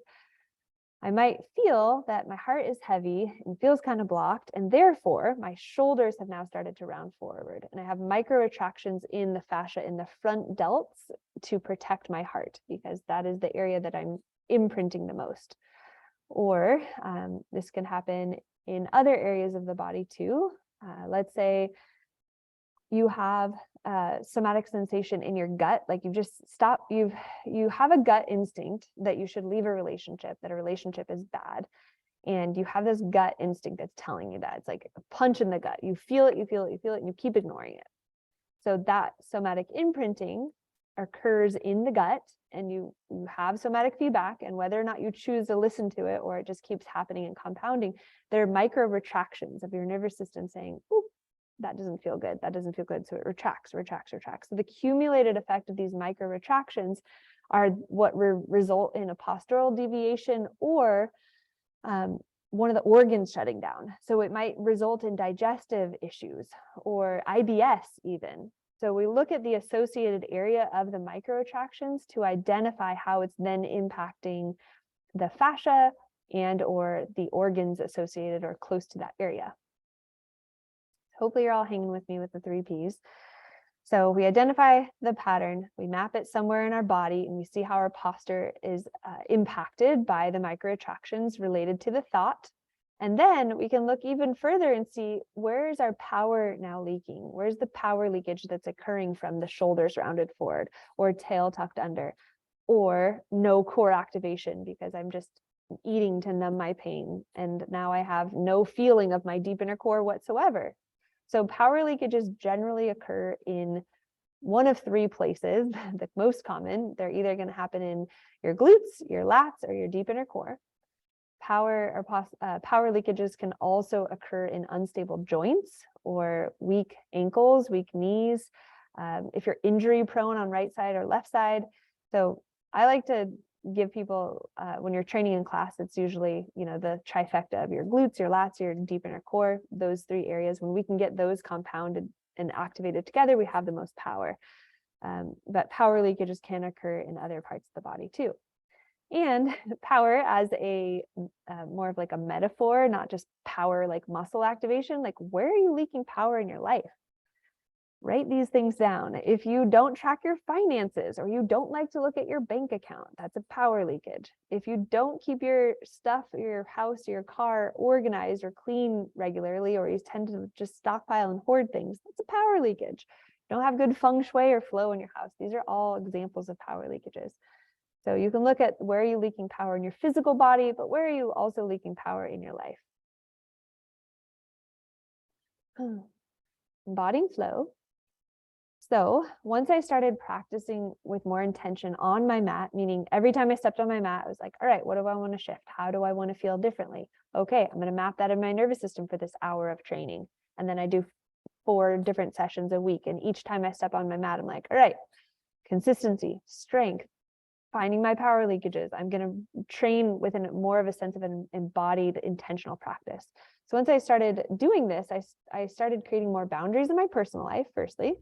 I might feel that my heart is heavy and feels kind of blocked, and therefore my shoulders have now started to round forward, and I have micro retractions in the fascia in the front delts to protect my heart, because that is the area that I'm imprinting the most. Or this can happen in other areas of the body too. Let's say you have somatic sensation in your gut, like you have a gut instinct that you should leave a relationship, that a relationship is bad. And you have this gut instinct that's telling you that. It's like a punch in the gut. You feel it, you feel it, you feel it, and you keep ignoring it. So that somatic imprinting occurs in the gut, and you have somatic feedback, and whether or not you choose to listen to it or it just keeps happening and compounding, there are micro retractions of your nervous system saying, "Ooh, that doesn't feel good, that doesn't feel good." So it retracts. So the cumulated effect of these micro retractions are what result in a postural deviation or one of the organs shutting down. So it might result in digestive issues or IBS even. So we look at the associated area of the micro retractions to identify how it's then impacting the fascia and or the organs associated or close to that area. Hopefully you're all hanging with me with the 3 Ps. So we identify the pattern, we map it somewhere in our body, and we see how our posture is impacted by the micro retractions related to the thought. And then we can look even further and see, where is our power now leaking? Where's the power leakage that's occurring from the shoulders rounded forward or tail tucked under, or no core activation because I'm just eating to numb my pain and now I have no feeling of my deep inner core whatsoever. So power leakages generally occur in one of 3 places. The most common, they're either going to happen in your glutes, your lats, or your deep inner core. Power leakages can also occur in unstable joints or weak ankles, weak knees, if you're injury prone on right side or left side. So I like to give people, when you're training in class, it's usually, the trifecta of your glutes, your lats, your deep inner core, those 3 areas. When we can get those compounded and activated together, we have the most power. But power leakages can occur in other parts of the body too. And power as a more of like a metaphor, not just power like muscle activation, like where are you leaking power in your life? Write these things down. If you don't track your finances or you don't like to look at your bank account, that's a power leakage. If you don't keep your stuff, your house, your car organized or clean regularly, or you tend to just stockpile and hoard things, that's a power leakage. You don't have good feng shui or flow in your house. These are all examples of power leakages. So you can look at where are you leaking power in your physical body, but where are you also leaking power in your life? Embodying flow. So once I started practicing with more intention on my mat, meaning every time I stepped on my mat, I was like, all right, what do I want to shift? How do I want to feel differently? Okay, I'm going to map that in my nervous system for this hour of training. And then I do 4 different sessions a week. And each time I step on my mat, I'm like, all right, consistency, strength, finding my power leakages. I'm going to train within more of a sense of an embodied intentional practice. So once I started doing this, I started creating more boundaries in my personal life, firstly,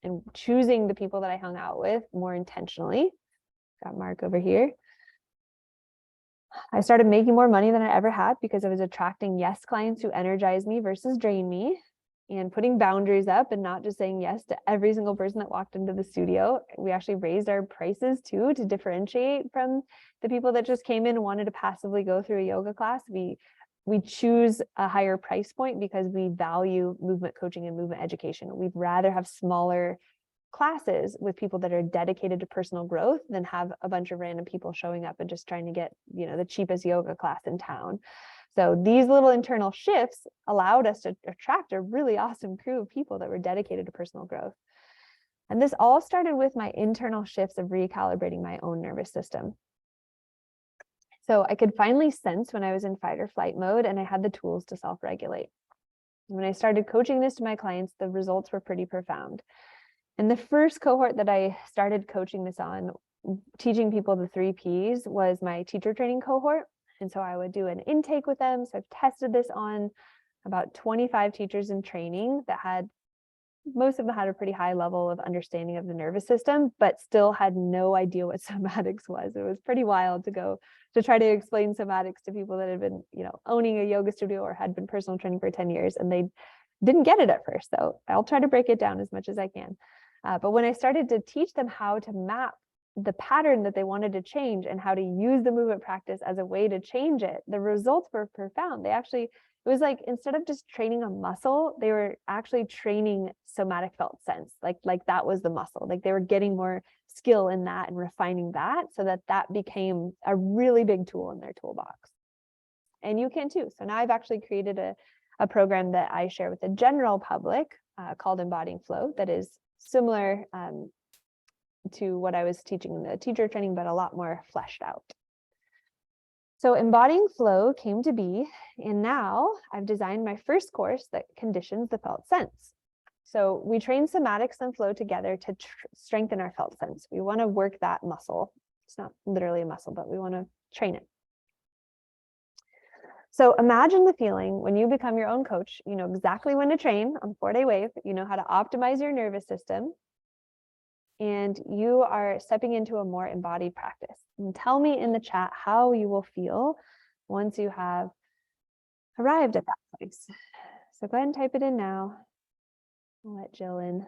and choosing the people that I hung out with more intentionally. Got Mark over here. I started making more money than I ever had because I was attracting yes clients who energize me versus drain me, and putting boundaries up and not just saying yes to every single person that walked into the studio. We actually raised our prices too to differentiate from the people that just came in and wanted to passively go through a yoga class. We choose a higher price point because we value movement coaching and movement education. We'd rather have smaller classes with people that are dedicated to personal growth than have a bunch of random people showing up and just trying to get, the cheapest yoga class in town. So these little internal shifts allowed us to attract a really awesome crew of people that were dedicated to personal growth. And this all started with my internal shifts of recalibrating my own nervous system. So I could finally sense when I was in fight or flight mode, and I had the tools to self-regulate. When I started coaching this to my clients, the results were pretty profound. And the first cohort that I started coaching this on, teaching people the 3 Ps, was my teacher training cohort. And so I would do an intake with them. So I've tested this on about 25 teachers in training that had most of them had a pretty high level of understanding of the nervous system, but still had no idea what somatics was. It was pretty wild to try to explain somatics to people that had been, owning a yoga studio or had been personal training for 10 years, and they didn't get it at first. So I'll try to break it down as much as I can. But when I started to teach them how to map the pattern that they wanted to change and how to use the movement practice as a way to change it, the results were profound. It was like, instead of just training a muscle, they were actually training somatic felt sense. Like that was the muscle. Like they were getting more skill in that and refining that, so that became a really big tool in their toolbox. And you can too. So now I've actually created a program that I share with the general public called Embodying Flow, that is similar to what I was teaching in the teacher training, but a lot more fleshed out. So Embodying Flow came to be, and now I've designed my first course that conditions the felt sense. So we train somatics and flow together to strengthen our felt sense. We want to work that muscle. It's not literally a muscle, but we want to train it. So imagine the feeling when you become your own coach. You know exactly when to train on 4-day wave. You know how to optimize your nervous system. And you are stepping into a more embodied practice. And tell me in the chat how you will feel once you have arrived at that place. So go ahead and type it in now. I'll let Jill in.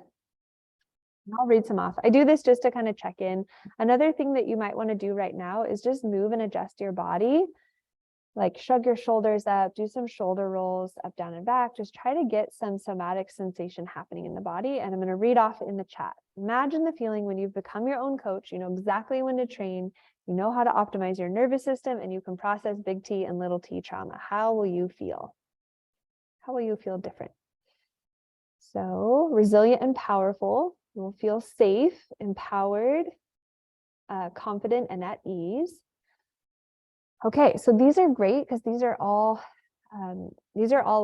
And I'll read some off. I do this just to kind of check in. Another thing that you might want to do right now is just move and adjust your body. Like shrug your shoulders up, do some shoulder rolls up, down, and back. Just try to get some somatic sensation happening in the body. And I'm going to read off in the chat. Imagine the feeling when you've become your own coach. You know exactly when to train. You know how to optimize your nervous system, and you can process big T and little t trauma. How will you feel? How will you feel different? So resilient and powerful. You will feel safe, empowered, confident, and at ease. Okay, so these are great because these are all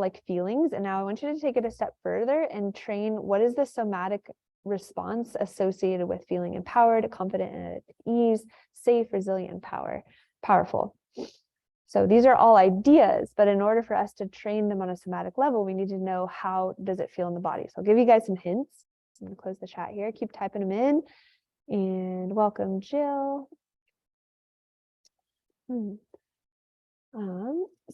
like feelings. And now I want you to take it a step further and train what is the somatic response associated with feeling empowered, confident, and at ease, safe, resilient, and powerful. So these are all ideas, but in order for us to train them on a somatic level, we need to know how does it feel in the body. So I'll give you guys some hints. I'm going to close the chat here. Keep typing them in. And welcome, Jill.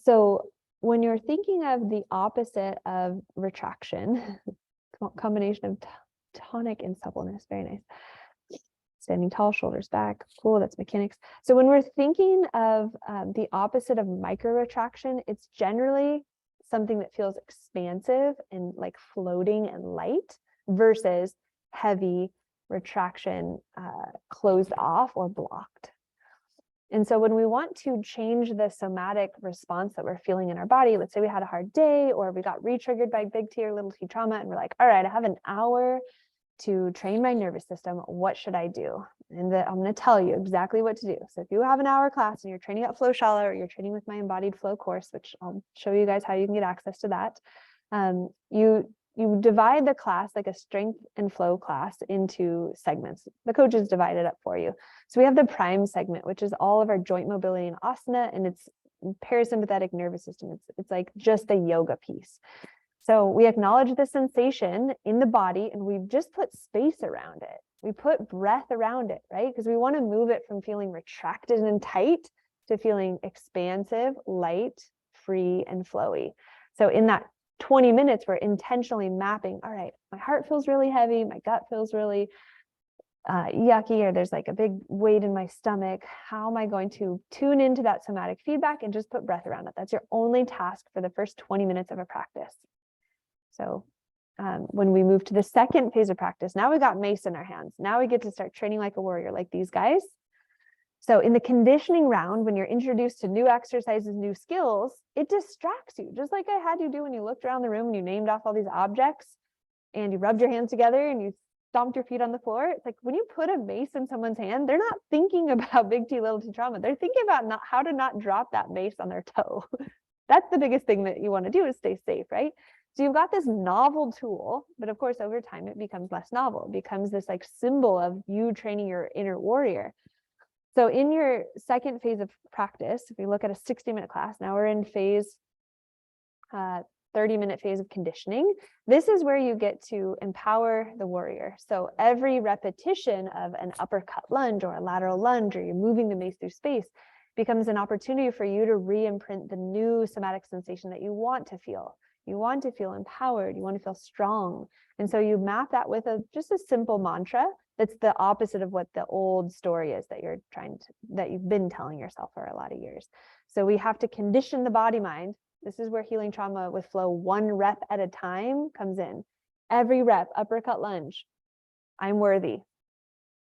So when you're thinking of the opposite of retraction, combination of tonic and suppleness, very nice. Standing tall, shoulders back, cool, that's mechanics. So when we're thinking of the opposite of micro retraction, it's generally something that feels expansive and like floating and light versus heavy retraction, closed off or blocked. And so when we want to change the somatic response that we're feeling in our body, let's say we had a hard day or we got re-triggered by big T or little t trauma, and we're like, all right, I have an hour to train my nervous system. What should I do? And I'm going to tell you exactly what to do. So if you have an hour class and you're training at FlowShala, or you're training with my Embodied Flow course, which I'll show you guys how you can get access to that, you divide the class, like a strength and flow class, into segments. The coaches divide it up for you. So we have the prime segment, which is all of our joint mobility and asana, and it's parasympathetic nervous system. It's like just the yoga piece. So we acknowledge the sensation in the body, and we've just put space around it. We put breath around it, right? Because we want to move it from feeling retracted and tight to feeling expansive, light, free, and flowy. So in that 20 minutes, we're intentionally mapping, all right, my heart feels really heavy, my gut feels really yucky, or there's like a big weight in my stomach. How am I going to tune into that somatic feedback and just put breath around it? That's your only task for the first 20 minutes of a practice. So when we move to the second phase of practice, now we got Mace in our hands. Now we get to start training like a warrior, like these guys. So in the conditioning round, when you're introduced to new exercises, new skills, it distracts you, just like I had you do when you looked around the room and you named off all these objects and you rubbed your hands together and you stomped your feet on the floor. It's like when you put a mace in someone's hand, they're not thinking about big T, little t trauma. They're thinking about how to not drop that mace on their toe. That's the biggest thing that you want to do, is stay safe, right? So you've got this novel tool, but of course, over time, it becomes less novel. It becomes this like symbol of you training your inner warrior. So in your second phase of practice, if we look at a 60-minute class, now we're in phase 30-minute phase of conditioning. This is where you get to empower the warrior. So every repetition of an uppercut lunge or a lateral lunge, or you're moving the mace through space, becomes an opportunity for you to re-imprint the new somatic sensation that you want to feel. You want to feel empowered, you want to feel strong. And so you map that with just a simple mantra that's the opposite of what the old story is that that you've been telling yourself for a lot of years. So we have to condition the body mind. This is where healing trauma with flow, 1 rep at a time, comes in. Every rep, uppercut lunge, I'm worthy.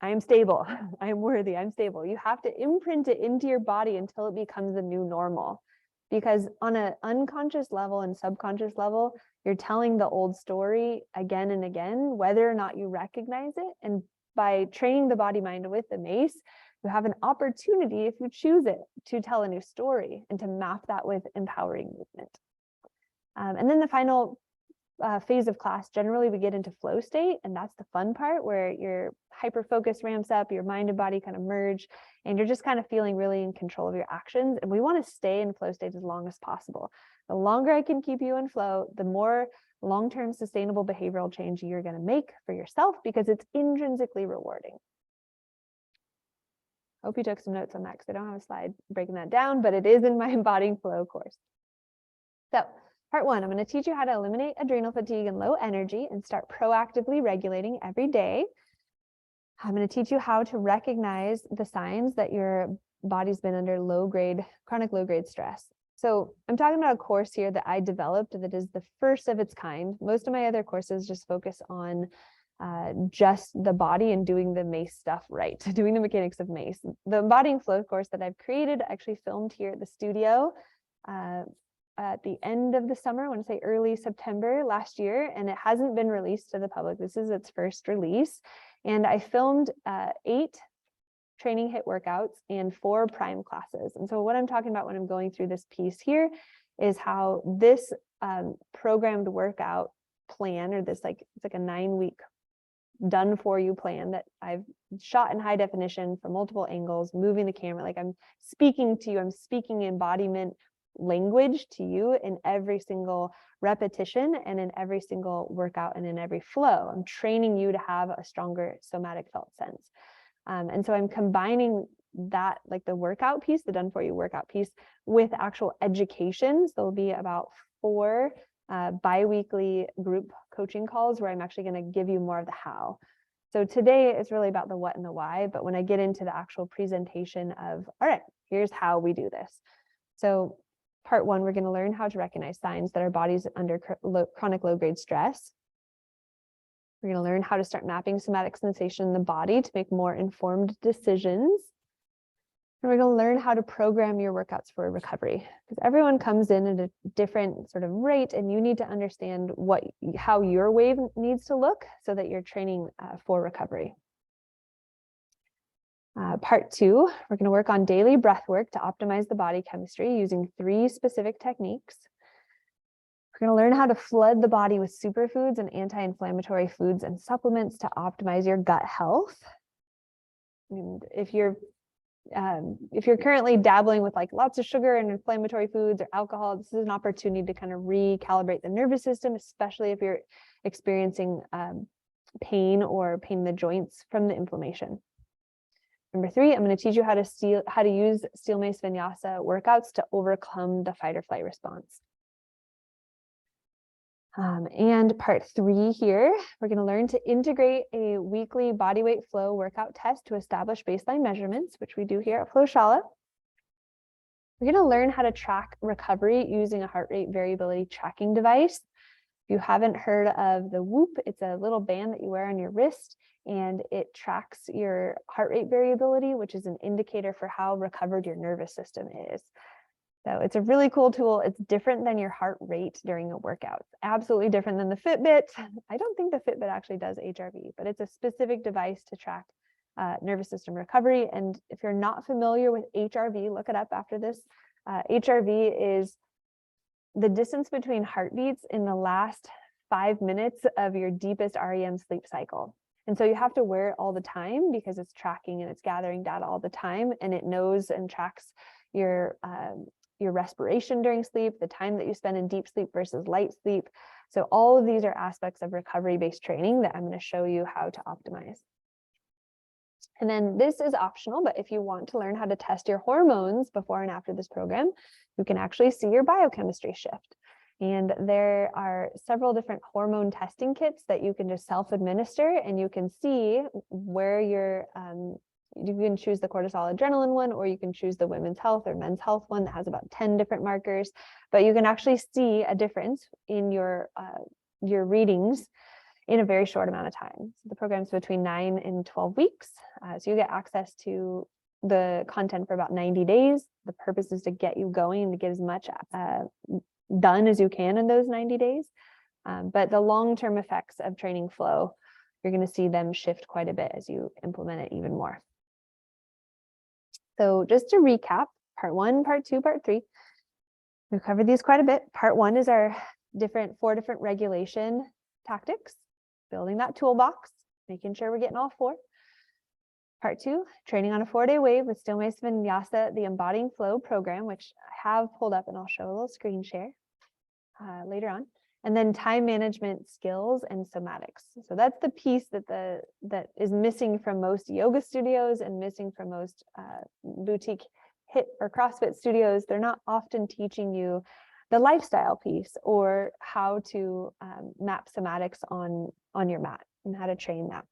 I am stable. I am worthy. I'm stable. You have to imprint it into your body until it becomes the new normal. Because on an unconscious level and subconscious level, you're telling the old story again and again, whether or not you recognize it. And by training the body mind with the mace, you have an opportunity, if you choose it, to tell a new story and to map that with empowering movement. And then the final phase of class, generally we get into flow state, and that's the fun part where your hyper focus ramps up, your mind and body kind of merge, and you're just kind of feeling really in control of your actions. And we want to stay in flow state as long as possible. The longer I can keep you in flow, the more long-term sustainable behavioral change you're going to make for yourself, because it's intrinsically rewarding. Hope you took some notes on that, because I don't have a slide breaking that down, but it is in my Embodying Flow course. So part 1, I'm going to teach you how to eliminate adrenal fatigue and low energy and start proactively regulating every day. I'm going to teach you how to recognize the signs that your body's been under chronic low-grade stress. So I'm talking about a course here that I developed that is the first of its kind. Most of my other courses just focus on just the body and doing the Mace stuff right, doing the mechanics of Mace. The Embodying Flow course that I've created, actually filmed here at the studio at the end of the summer, I want to say early September last year, and it hasn't been released to the public. This is its first release. And I filmed 8 training HIIT workouts and 4 prime classes. And so what I'm talking about when I'm going through this piece here is how this programmed workout plan, or this it's like a 9-week done for you plan that I've shot in high definition from multiple angles, moving the camera, like I'm speaking to you, I'm speaking embodiment language to you in every single repetition and in every single workout and in every flow. I'm training you to have a stronger somatic felt sense. And so I'm combining that, like the workout piece, the done for you workout piece, with actual education. So there'll be about 4 bi-weekly group coaching calls where I'm actually going to give you more of the how. So today is really about the what and the why, but when I get into the actual presentation of, all right, here's how we do this. So part 1, we're going to learn how to recognize signs that our body's under chronic low-grade stress. We're going to learn how to start mapping somatic sensation in the body to make more informed decisions. And we're going to learn how to program your workouts for recovery, because everyone comes in at a different sort of rate, and you need to understand how your wave needs to look so that you're training for recovery. Part 2, we're going to work on daily breath work to optimize the body chemistry using 3 specific techniques. We're going to learn how to flood the body with superfoods and anti-inflammatory foods and supplements to optimize your gut health. And if you're currently dabbling with like lots of sugar and inflammatory foods or alcohol, this is an opportunity to kind of recalibrate the nervous system, especially if you're experiencing pain in the joints from the inflammation. Number 3, I'm going to teach you how to use Steel Mace Vinyasa workouts to overcome the fight or flight response. And part 3 here, we're going to learn to integrate a weekly bodyweight flow workout test to establish baseline measurements, which we do here at Flowshala. We're going to learn how to track recovery using a heart rate variability tracking device. If you haven't heard of the Whoop, it's a little band that you wear on your wrist, and it tracks your heart rate variability, which is an indicator for how recovered your nervous system is. So it's a really cool tool. It's different than your heart rate during a workout. It's absolutely different than the Fitbit. I don't think the Fitbit actually does HRV, but it's a specific device to track nervous system recovery. And if you're not familiar with HRV, look it up after this. HRV is the distance between heartbeats in the last 5 minutes of your deepest REM sleep cycle. And so you have to wear it all the time because it's tracking and it's gathering data all the time, and it knows and tracks your your respiration during sleep, the time that you spend in deep sleep versus light sleep. So all of these are aspects of recovery-based training that I'm going to show you how to optimize. And then this is optional, but if you want to learn how to test your hormones before and after this program, you can actually see your biochemistry shift. And there are several different hormone testing kits that you can just self-administer, and you can see where you're, you can choose the cortisol adrenaline one, or you can choose the women's health or men's health one that has about 10 different markers, but you can actually see a difference in your readings in a very short amount of time. So the program's between 9 and 12 weeks. So you get access to the content for about 90 days. The purpose is to get you going and to get as much done as you can in those 90 days. But the long-term effects of training flow, you're going to see them shift quite a bit as you implement it even more. So just to recap, part 1, part 2, part 3, we've covered these quite a bit. Part 1 is our 4 different regulation tactics, building that toolbox, making sure we're getting all 4. Part 2, training on a 4-day wave with Still Mace Vinyasa, the Embodying Flow program, which I have pulled up and I'll show a little screen share later on. And then time management skills and somatics. So that's the piece that is missing from most yoga studios and missing from most boutique HIIT or CrossFit studios. They're not often teaching you the lifestyle piece or how to map somatics on your mat and how to train that.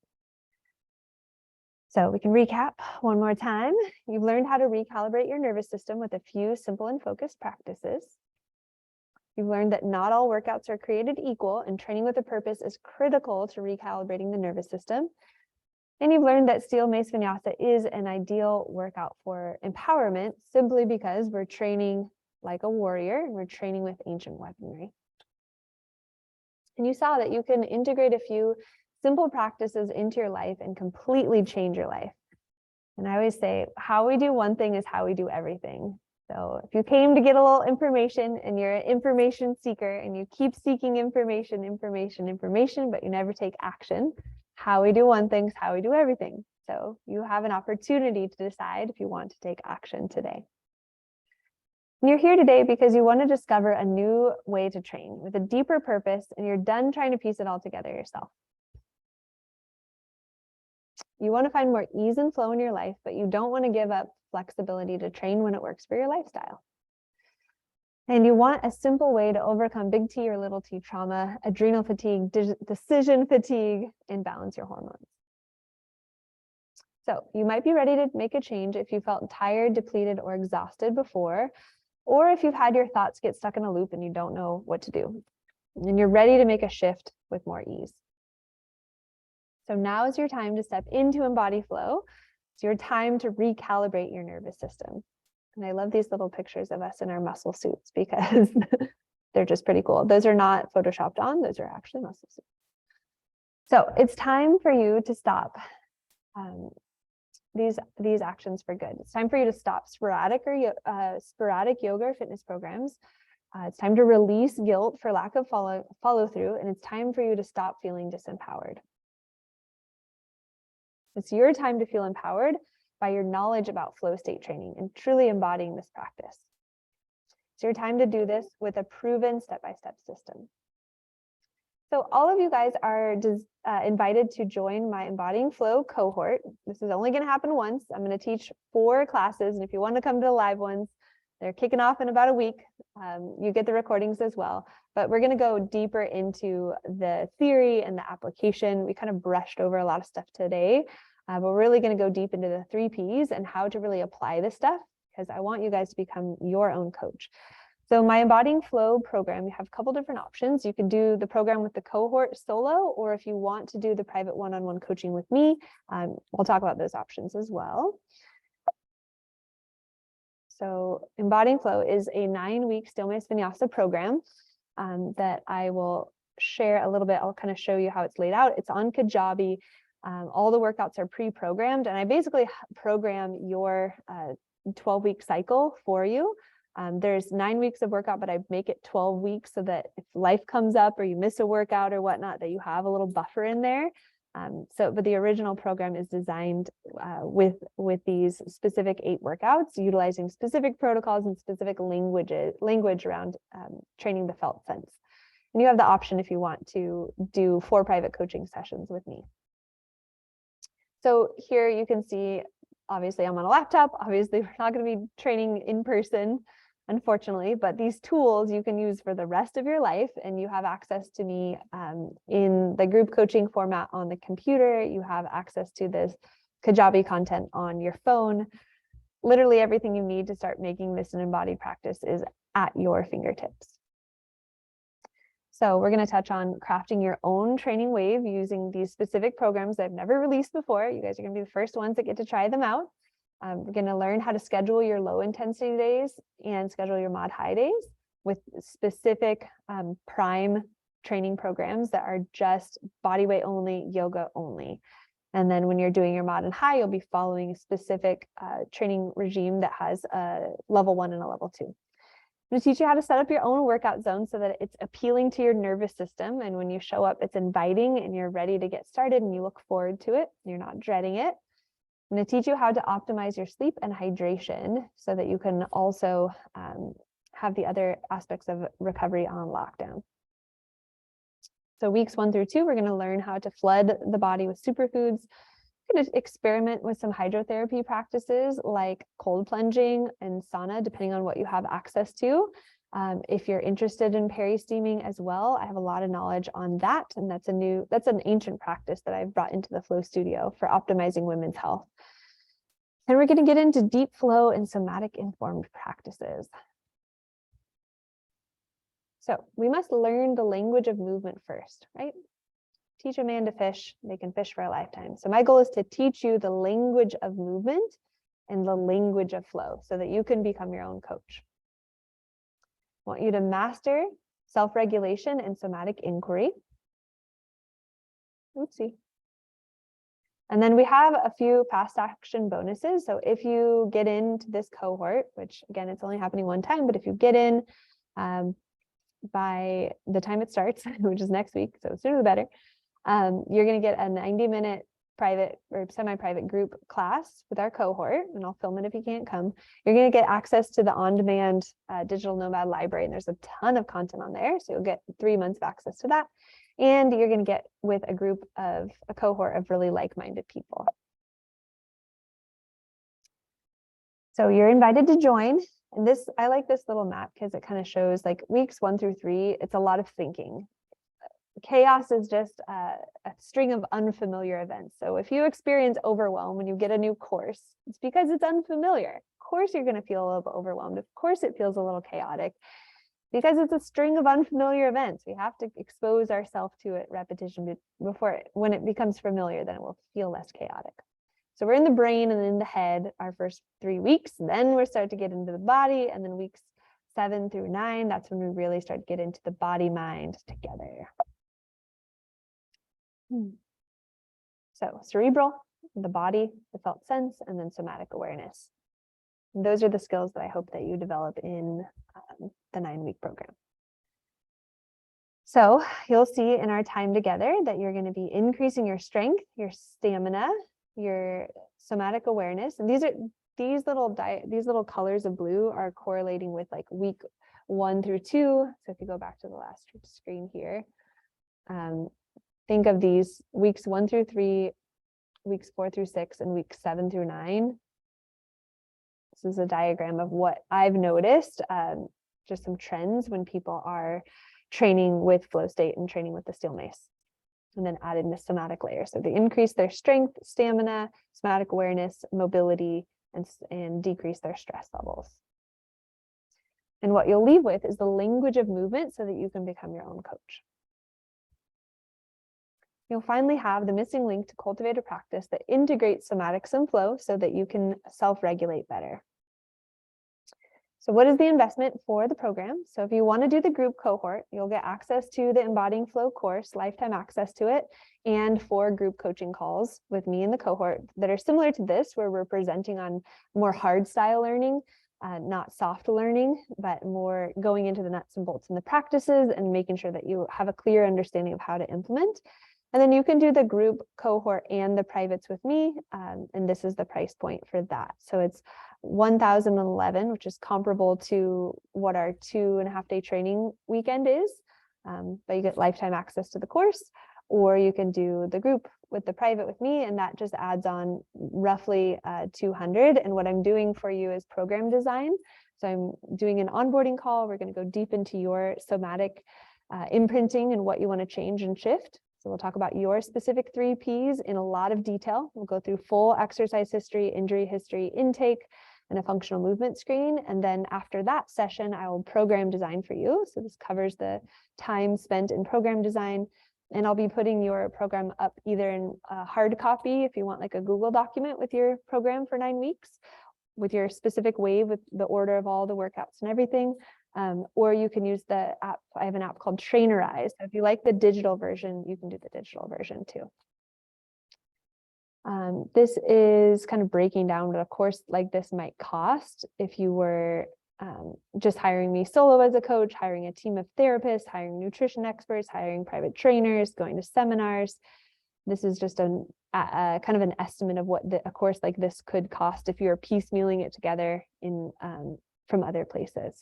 So we can recap one more time. You've learned how to recalibrate your nervous system with a few simple and focused practices. You've learned that not all workouts are created equal, and training with a purpose is critical to recalibrating the nervous system. And you've learned that Still Mace Vinyasa is an ideal workout for empowerment simply because we're training like a warrior and we're training with ancient weaponry. And you saw that you can integrate a few simple practices into your life and completely change your life. And I always say, how we do one thing is how we do everything. So if you came to get a little information and you're an information seeker and you keep seeking information, but you never take action, how we do one thing is how we do everything. So you have an opportunity to decide if you want to take action today. And you're here today because you want to discover a new way to train with a deeper purpose, and you're done trying to piece it all together yourself. You want to find more ease and flow in your life, but you don't want to give up flexibility to train when it works for your lifestyle. And you want a simple way to overcome big T or little t trauma, adrenal fatigue, decision fatigue, and balance your hormones. So you might be ready to make a change if you felt tired, depleted, or exhausted before, or if you've had your thoughts get stuck in a loop and you don't know what to do, and you're ready to make a shift with more ease. So now is your time to step into Embody Flow. It's your time to recalibrate your nervous system. And I love these little pictures of us in our muscle suits because they're just pretty cool. Those are not photoshopped on, those are actually muscle suits. So it's time for you to stop these actions for good. It's time for you to stop sporadic yoga or fitness programs. It's time to release guilt for lack of follow through, and it's time for you to stop feeling disempowered. It's your time to feel empowered by your knowledge about flow state training and truly embodying this practice. It's your time to do this with a proven step-by-step system. So all of you guys are invited to join my Embodying Flow cohort. This is only going to happen once. I'm going to teach 4 classes, and if you want to come to the live ones, they're kicking off in about a week. You get the recordings as well, but we're going to go deeper into the theory and the application. We kind of brushed over a lot of stuff today, but we're really going to go deep into the 3 Ps and how to really apply this stuff, because I want you guys to become your own coach. So my Embodying Flow program, you have a couple different options. You can do the program with the cohort solo, or if you want to do the private one-on-one coaching with me, we'll talk about those options as well. So Embodying Flow is a 9-week Still Mace Vinyasa program that I will share a little bit. I'll kind of show you how it's laid out. It's on Kajabi. All the workouts are pre-programmed, and I basically program your 12-week cycle for you. There's 9 weeks of workout, but I make it 12 weeks so that if life comes up or you miss a workout or whatnot, that you have a little buffer in there. But the original program is designed with these specific 8 workouts, utilizing specific protocols and specific language around training the felt sense. And you have the option if you want to do 4 private coaching sessions with me. So here you can see, obviously I'm on a laptop. Obviously we're not going to be training in person, unfortunately, but these tools you can use for the rest of your life, and you have access to me in the group coaching format on the computer. You have access to this Kajabi content on your phone. Literally everything you need to start making this an embodied practice is at your fingertips. So we're going to touch on crafting your own training wave using these specific programs that I've never released before. You guys are going to be the first ones that get to try them out. We're going to learn how to schedule your low intensity days and schedule your mod high days with specific prime training programs that are just body weight only, yoga only. And then when you're doing your mod and high, you'll be following a specific training regime that has a level 1 and a level 2. I'm going to teach you how to set up your own workout zone so that it's appealing to your nervous system. And when you show up, it's inviting and you're ready to get started and you look forward to it. You're not dreading it. I'm going to teach you how to optimize your sleep and hydration so that you can also have the other aspects of recovery on lockdown. So weeks 1 through 2, we're going to learn how to flood the body with superfoods. We're going to experiment with some hydrotherapy practices like cold plunging and sauna, depending on what you have access to. If you're interested in peri-steaming as well, I have a lot of knowledge on that. And that's an ancient practice that I've brought into the Flow Studio for optimizing women's health. And we're going to get into deep flow and somatic informed practices. So we must learn the language of movement first, right? Teach a man to fish, they can fish for a lifetime. So my goal is to teach you the language of movement and the language of flow so that you can become your own coach. I want you to master self-regulation and somatic inquiry. Oopsie. And then we have a few fast action bonuses. So if you get into this cohort, which again, it's only happening one time, but if you get in by the time it starts, which is next week, so sooner the better, you're going to get a 90-minute private or semi-private group class with our cohort, and I'll film it if you can't come. You're going to get access to the on-demand digital nomad library, and there's a ton of content on there, so you'll get 3 months of access to that. And you're going to get with a cohort of really like-minded people. So you're invited to join. And I like this little map because it kind of shows like weeks 1 through 3, it's a lot of thinking. Chaos is just a string of unfamiliar events. So if you experience overwhelm when you get a new course, it's because it's unfamiliar. Of course, you're going to feel a little bit overwhelmed. Of course, it feels a little chaotic because it's a string of unfamiliar events. We have to expose ourselves to it repetition before when it becomes familiar, then it will feel less chaotic. So we're in the brain and in the head our first 3 weeks. Then we start to get into the body, and then weeks 7 through 9, that's when we really start to get into the body mind together. So cerebral, the body, the felt sense, and then somatic awareness. And those are the skills that I hope that you develop in the 9-week program. So you'll see in our time together that you're going to be increasing your strength, your stamina, your somatic awareness. And these little colors of blue are correlating with like week 1 through 2. So if you go back to the last screen here, think of these weeks 1 through 3, weeks 4 through 6, and weeks 7 through 9. This is a diagram of what I've noticed, just some trends when people are training with flow state and training with the steel mace, and then added in the somatic layer. So they increase their strength, stamina, somatic awareness, mobility, and decrease their stress levels. And what you'll leave with is the language of movement so that you can become your own coach. You'll finally have the missing link to cultivate a practice that integrates somatics and flow so that you can self-regulate better. So what is the investment for the program? So if you want to do the group cohort, you'll get access to the Embodying Flow course, lifetime access to it, and 4 group coaching calls with me in the cohort that are similar to this, where we're presenting on more hard style learning, not soft learning, but more going into the nuts and bolts and the practices and making sure that you have a clear understanding of how to implement. And then you can do the group, cohort, and the privates with me. And this is the price point for that. So it's $1,011, which is comparable to what our 2.5-day training weekend is. But you get lifetime access to the course, or you can do the group with the private with me, and that just adds on roughly $200. And what I'm doing for you is program design. So I'm doing an onboarding call. We're going to go deep into your somatic imprinting and what you want to change and shift. So we'll talk about your specific 3 Ps in a lot of detail. We'll go through full exercise history, injury history, intake, and a functional movement screen. And then after that session, I will program design for you. So this covers the time spent in program design. And I'll be putting your program up either in a hard copy, if you want like a Google document with your program for 9 weeks, with your specific wave with the order of all the workouts and everything. Or you can use the app. I have an app called Trainerize. So if you like the digital version, you can do the digital version too. This is kind of breaking down what a course like this might cost if you were just hiring me solo as a coach, hiring a team of therapists, hiring nutrition experts, hiring private trainers, going to seminars. This is just a kind of an estimate of what a course like this could cost if you're piecemealing it together in from other places.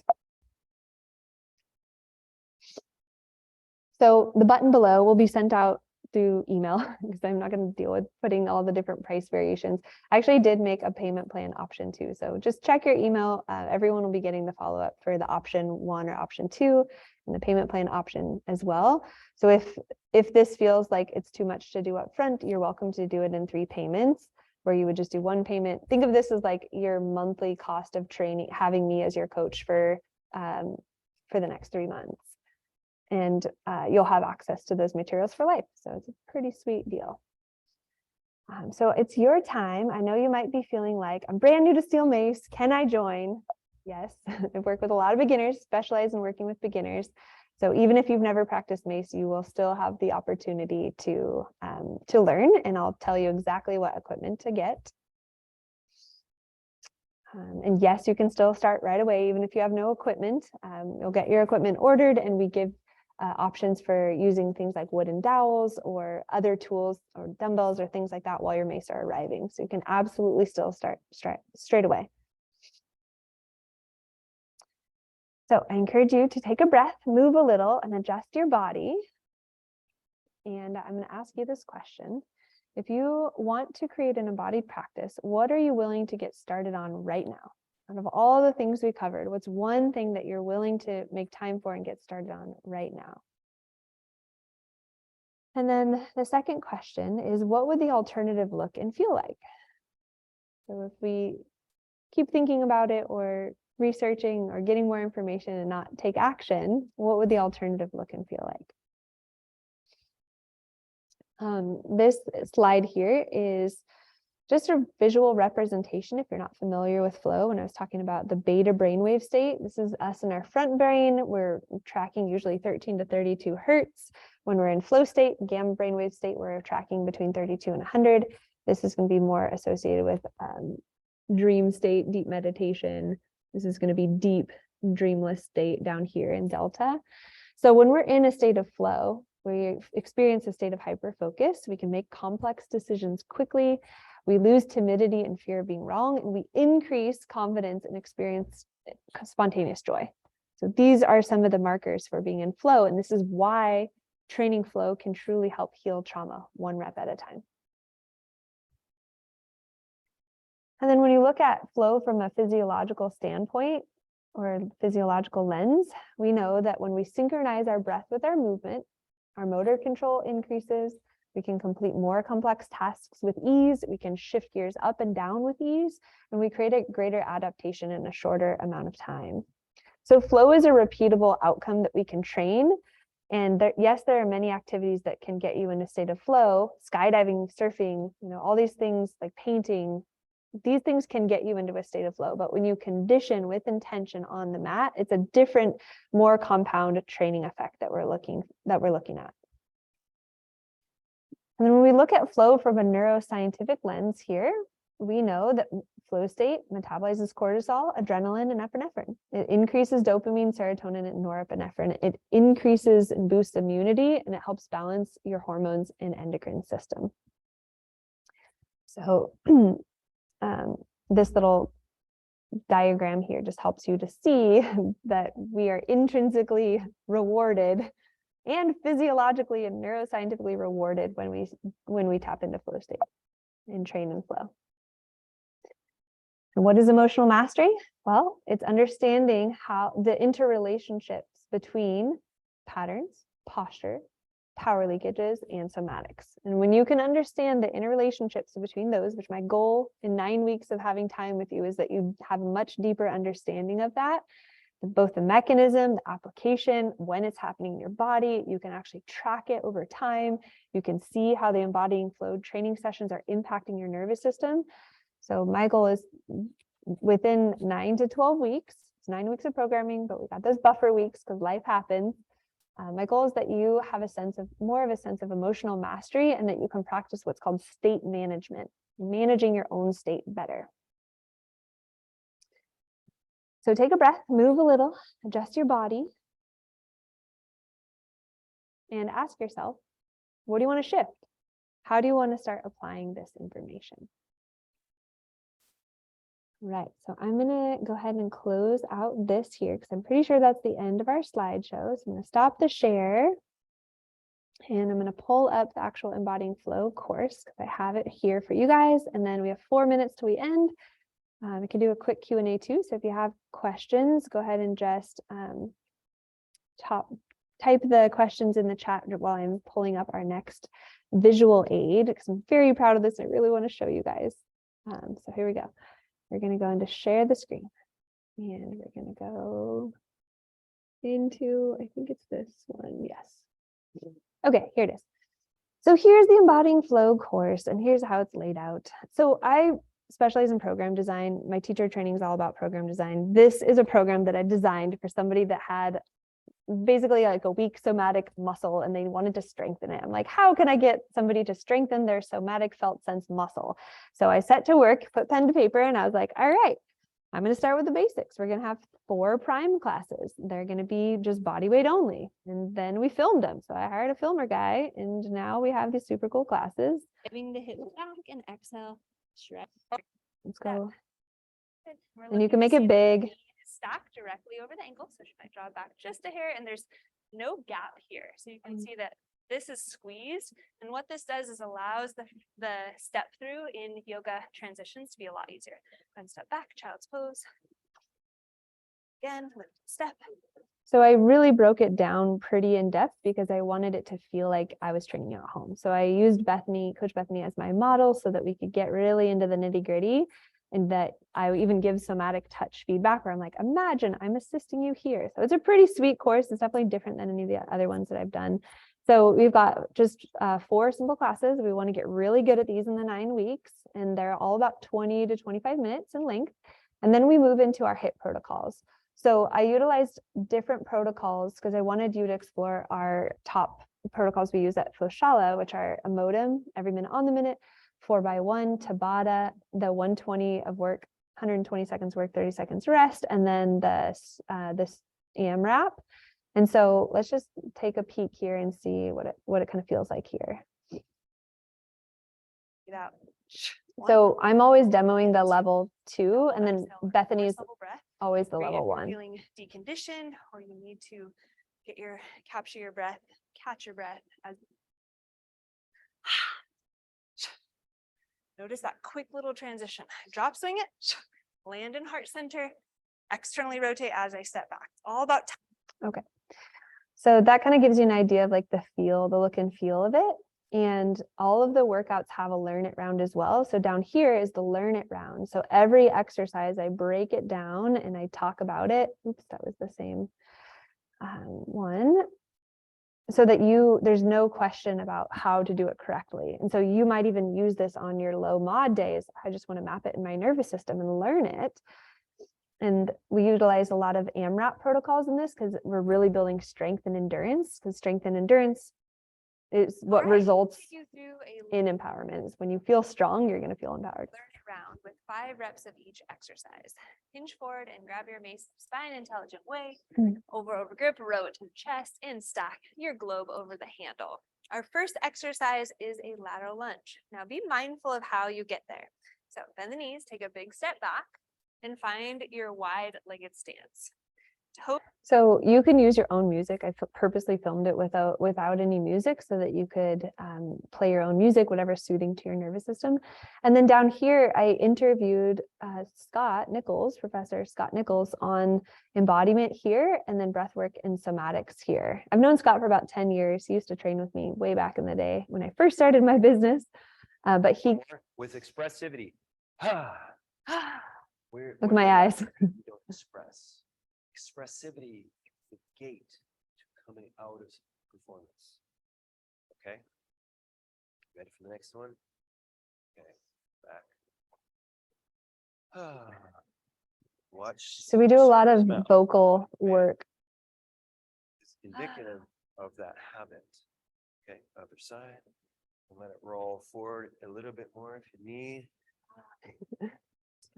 So the button below will be sent out through email because I'm not going to deal with putting all the different price variations. I actually did make a payment plan option too. So just check your email. Everyone will be getting the follow-up for the option 1 or option 2 and the payment plan option as well. So if this feels like it's too much to do up front, you're welcome to do it in 3 payments where you would just do 1 payment. Think of this as like your monthly cost of training, having me as your coach for the next 3 months. And you'll have access to those materials for life. So it's a pretty sweet deal. So it's your time. I know you might be feeling like, I'm brand new to Steel Mace. Can I join? Yes, I work with a lot of beginners, specialize in working with beginners. So even if you've never practiced Mace, you will still have the opportunity to learn. And I'll tell you exactly what equipment to get. And yes, you can still start right away, even if you have no equipment. You'll get your equipment ordered, and we give options for using things like wooden dowels or other tools or dumbbells or things like that while your Mace are arriving. So you can absolutely still start straight away. So I encourage you to take a breath, move a little, and adjust your body. And I'm going to ask you this question. If you want to create an embodied practice, what are you willing to get started on right now? Out of all the things we covered, what's one thing that you're willing to make time for and get started on right now? And then the second question is, what would the alternative look and feel like? So if we keep thinking about it or researching or getting more information and not take action, what would the alternative look and feel like? This slide here is just a visual representation if you're not familiar with flow. When I was talking about the beta brainwave state, this is us in our front brain. We're tracking usually 13 to 32 hertz. When we're in flow state, gamma brainwave state, we're tracking between 32 and 100. This is going to be more associated with dream state, deep meditation. This is going to be deep dreamless state down here in delta. So when we're in a state of flow, we experience a state of hyperfocus. We can make complex decisions quickly. We lose timidity and fear of being wrong, and we increase confidence and experience spontaneous joy. So these are some of the markers for being in flow, and this is why training flow can truly help heal trauma 1 rep at a time. And then when you look at flow from a physiological standpoint or physiological lens, we know that when we synchronize our breath with our movement, our motor control increases. We can complete more complex tasks with ease. We can shift gears up and down with ease, and we create a greater adaptation in a shorter amount of time. So flow is a repeatable outcome that we can train. And yes, there are many activities that can get you in a state of flow, skydiving, surfing, all these things like painting. These things can get you into a state of flow, but when you condition with intention on the mat, it's a different, more compound training effect that we're looking at. And then when we look at flow from a neuroscientific lens here, we know that flow state metabolizes cortisol, adrenaline, and epinephrine. It increases dopamine, serotonin, and norepinephrine. It increases and boosts immunity, and it helps balance your hormones and endocrine system. So this little diagram here just helps you to see that we are intrinsically rewarded and physiologically and neuroscientifically rewarded when we tap into flow state and train in flow. And what is emotional mastery? Well, it's understanding how the interrelationships between patterns, posture, power leakages, and somatics. And when you can understand the interrelationships between those, which my goal in 9 weeks of having time with you is that you have a much deeper understanding of that, both the mechanism, the application, when it's happening in your body, you can actually track it over time. You can see how the Embodying Flow training sessions are impacting your nervous system. So my goal is within 9 to 12 weeks, it's 9 weeks of programming, but we got those buffer weeks because life happens. My goal is that you have more of a sense of emotional mastery, and that you can practice what's called state management, managing your own state better. So take a breath, move a little, adjust your body, and ask yourself, what do you want to shift? How do you want to start applying this information? Right, so I'm going to go ahead and close out this here because I'm pretty sure that's the end of our slideshow. So I'm going to stop the share, and I'm going to pull up the actual Embodying Flow course because I have it here for you guys. And then we have 4 minutes till we end. We can do a quick Q&A too. So if you have questions, go ahead and just type the questions in the chat while I'm pulling up our next visual aid, because I'm very proud of this. I really want to show you guys. So here we go. We're going to go into share the screen, and we're going to go into, I think it's this one. Yes. Okay, here it is. So here's the Embodying Flow course, and here's how it's laid out. So I specialize in program design. My teacher training is all about program design. This is a program that I designed for somebody that had basically like a weak somatic muscle and they wanted to strengthen it. I'm like, how can I get somebody to strengthen their somatic felt sense muscle? So I set to work, put pen to paper, and I was like, all right, I'm going to start with the basics. We're going to have 4 prime classes. They're going to be just body weight only. And then we filmed them. So I hired a filmer guy, and now we have these super cool classes. Giving the hips back and exhale, stretch. Let's go. And you can make it big. Stack directly over the ankle, so she might draw back just a hair, and there's no gap here. So you can see that this is squeezed, and what this does is allows the step through in yoga transitions to be a lot easier. Go and step back, child's pose. Again, lift, step. So I really broke it down pretty in depth because I wanted it to feel like I was training at home. So I used Coach Bethany as my model so that we could get really into the nitty gritty, and that I even give somatic touch feedback where I'm like, imagine I'm assisting you here. So it's a pretty sweet course. It's definitely different than any of the other ones that I've done. So we've got just 4 simple classes. We want to get really good at these in the 9 weeks, and they're all about 20 to 25 minutes in length. And then we move into our HIIT protocols. So I utilized different protocols because I wanted you to explore our top protocols we use at Flowshala, which are a modem, every minute on the minute, 4x1, Tabata, the 120 of work, 120 seconds work, 30 seconds rest, and then this AMRAP. And so let's just take a peek here and see what it kind of feels like here. So I'm always demoing the level 2, and then Bethany's always the level 1. Feeling deconditioned, or you need to capture your breath, catch your breath as. Notice that quick little transition. Drop swing it, land in heart center, externally rotate as I step back. It's all about time. Okay. So that kind of gives you an idea of like the look and feel of it. And all of the workouts have a learn it round as well. So down here is the learn it round. So every exercise, I break it down and I talk about it. Oops, that was the same one. So that there's no question about how to do it correctly. And so you might even use this on your low mod days. I just want to map it in my nervous system and learn it. And we utilize a lot of AMRAP protocols in this because we're really building strength and endurance, because strength and endurance is what results in empowerment. When you feel strong, you're going to feel empowered. Learn it round with 5 reps of each exercise. Hinge forward and grab your Mace spine intelligent way. Over grip, row it to the chest and stack your globe over the handle. Our first exercise is a lateral lunge. Now be mindful of how you get there. So bend the knees, take a big step back, and find your wide-legged stance. So you can use your own music. I purposely filmed it without any music so that you could play your own music, whatever's suiting to your nervous system. And then down here, I interviewed Professor Scott Nichols on embodiment here, and then breathwork and somatics here. I've known Scott for about 10 years. He used to train with me way back in the day when I first started my business. But he with expressivity. Look at my eyes. You don't express. Expressivity, the gate to coming out of performance. Okay. Ready for the next one? Okay. Back. Watch. So we do a lot of vocal work. It's indicative of that habit. Okay. Other side. And let it roll forward a little bit more if you need.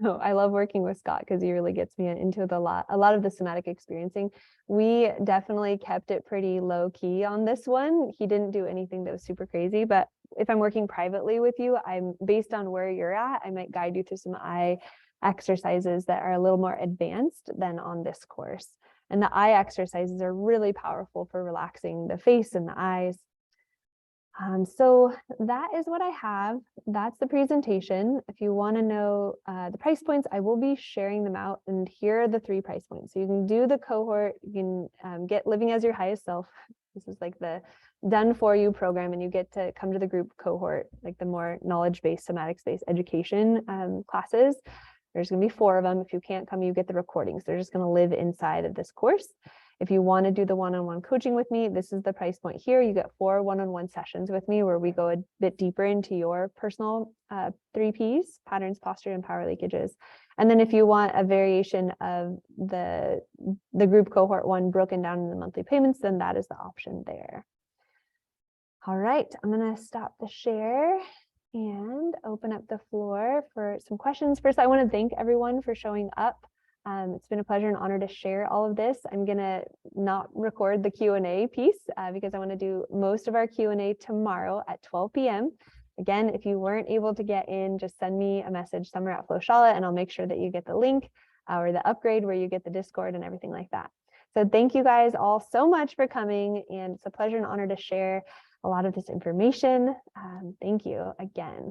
Oh, I love working with Scott because he really gets me into a lot of the somatic experiencing. We definitely kept it pretty low key on this one. He didn't do anything that was super crazy, but if I'm working privately with you, I'm based on where you're at, I might guide you through some eye exercises that are a little more advanced than on this course. And the eye exercises are really powerful for relaxing the face and the eyes. So that is what I have. That's the presentation. If you want to know the price points, I will be sharing them out. And here are the 3 price points. So you can do the cohort, you can get Living as Your Highest Self. This is like the done for you program, and you get to come to the group cohort, like the more knowledge-based, somatics-based education classes. There's going to be 4 of them. If you can't come, you get the recordings. They're just going to live inside of this course. If you want to do the one-on-one coaching with me, this is the price point here. You get 4 one-on-one sessions with me where we go a bit deeper into your personal 3 Ps, patterns, posture, and power leakages. And then if you want a variation of the group cohort 1 broken down in the monthly payments, then that is the option there. All right, I'm going to stop the share and open up the floor for some questions. First, I want to thank everyone for showing up. It's been a pleasure and honor to share all of this. I'm going to not record the Q&A piece because I want to do most of our Q&A tomorrow at 12 p.m. Again, if you weren't able to get in, just send me a message somewhere at Flowshala, and I'll make sure that you get the link or the upgrade where you get the Discord and everything like that. So thank you guys all so much for coming, and it's a pleasure and honor to share a lot of this information. Thank you again.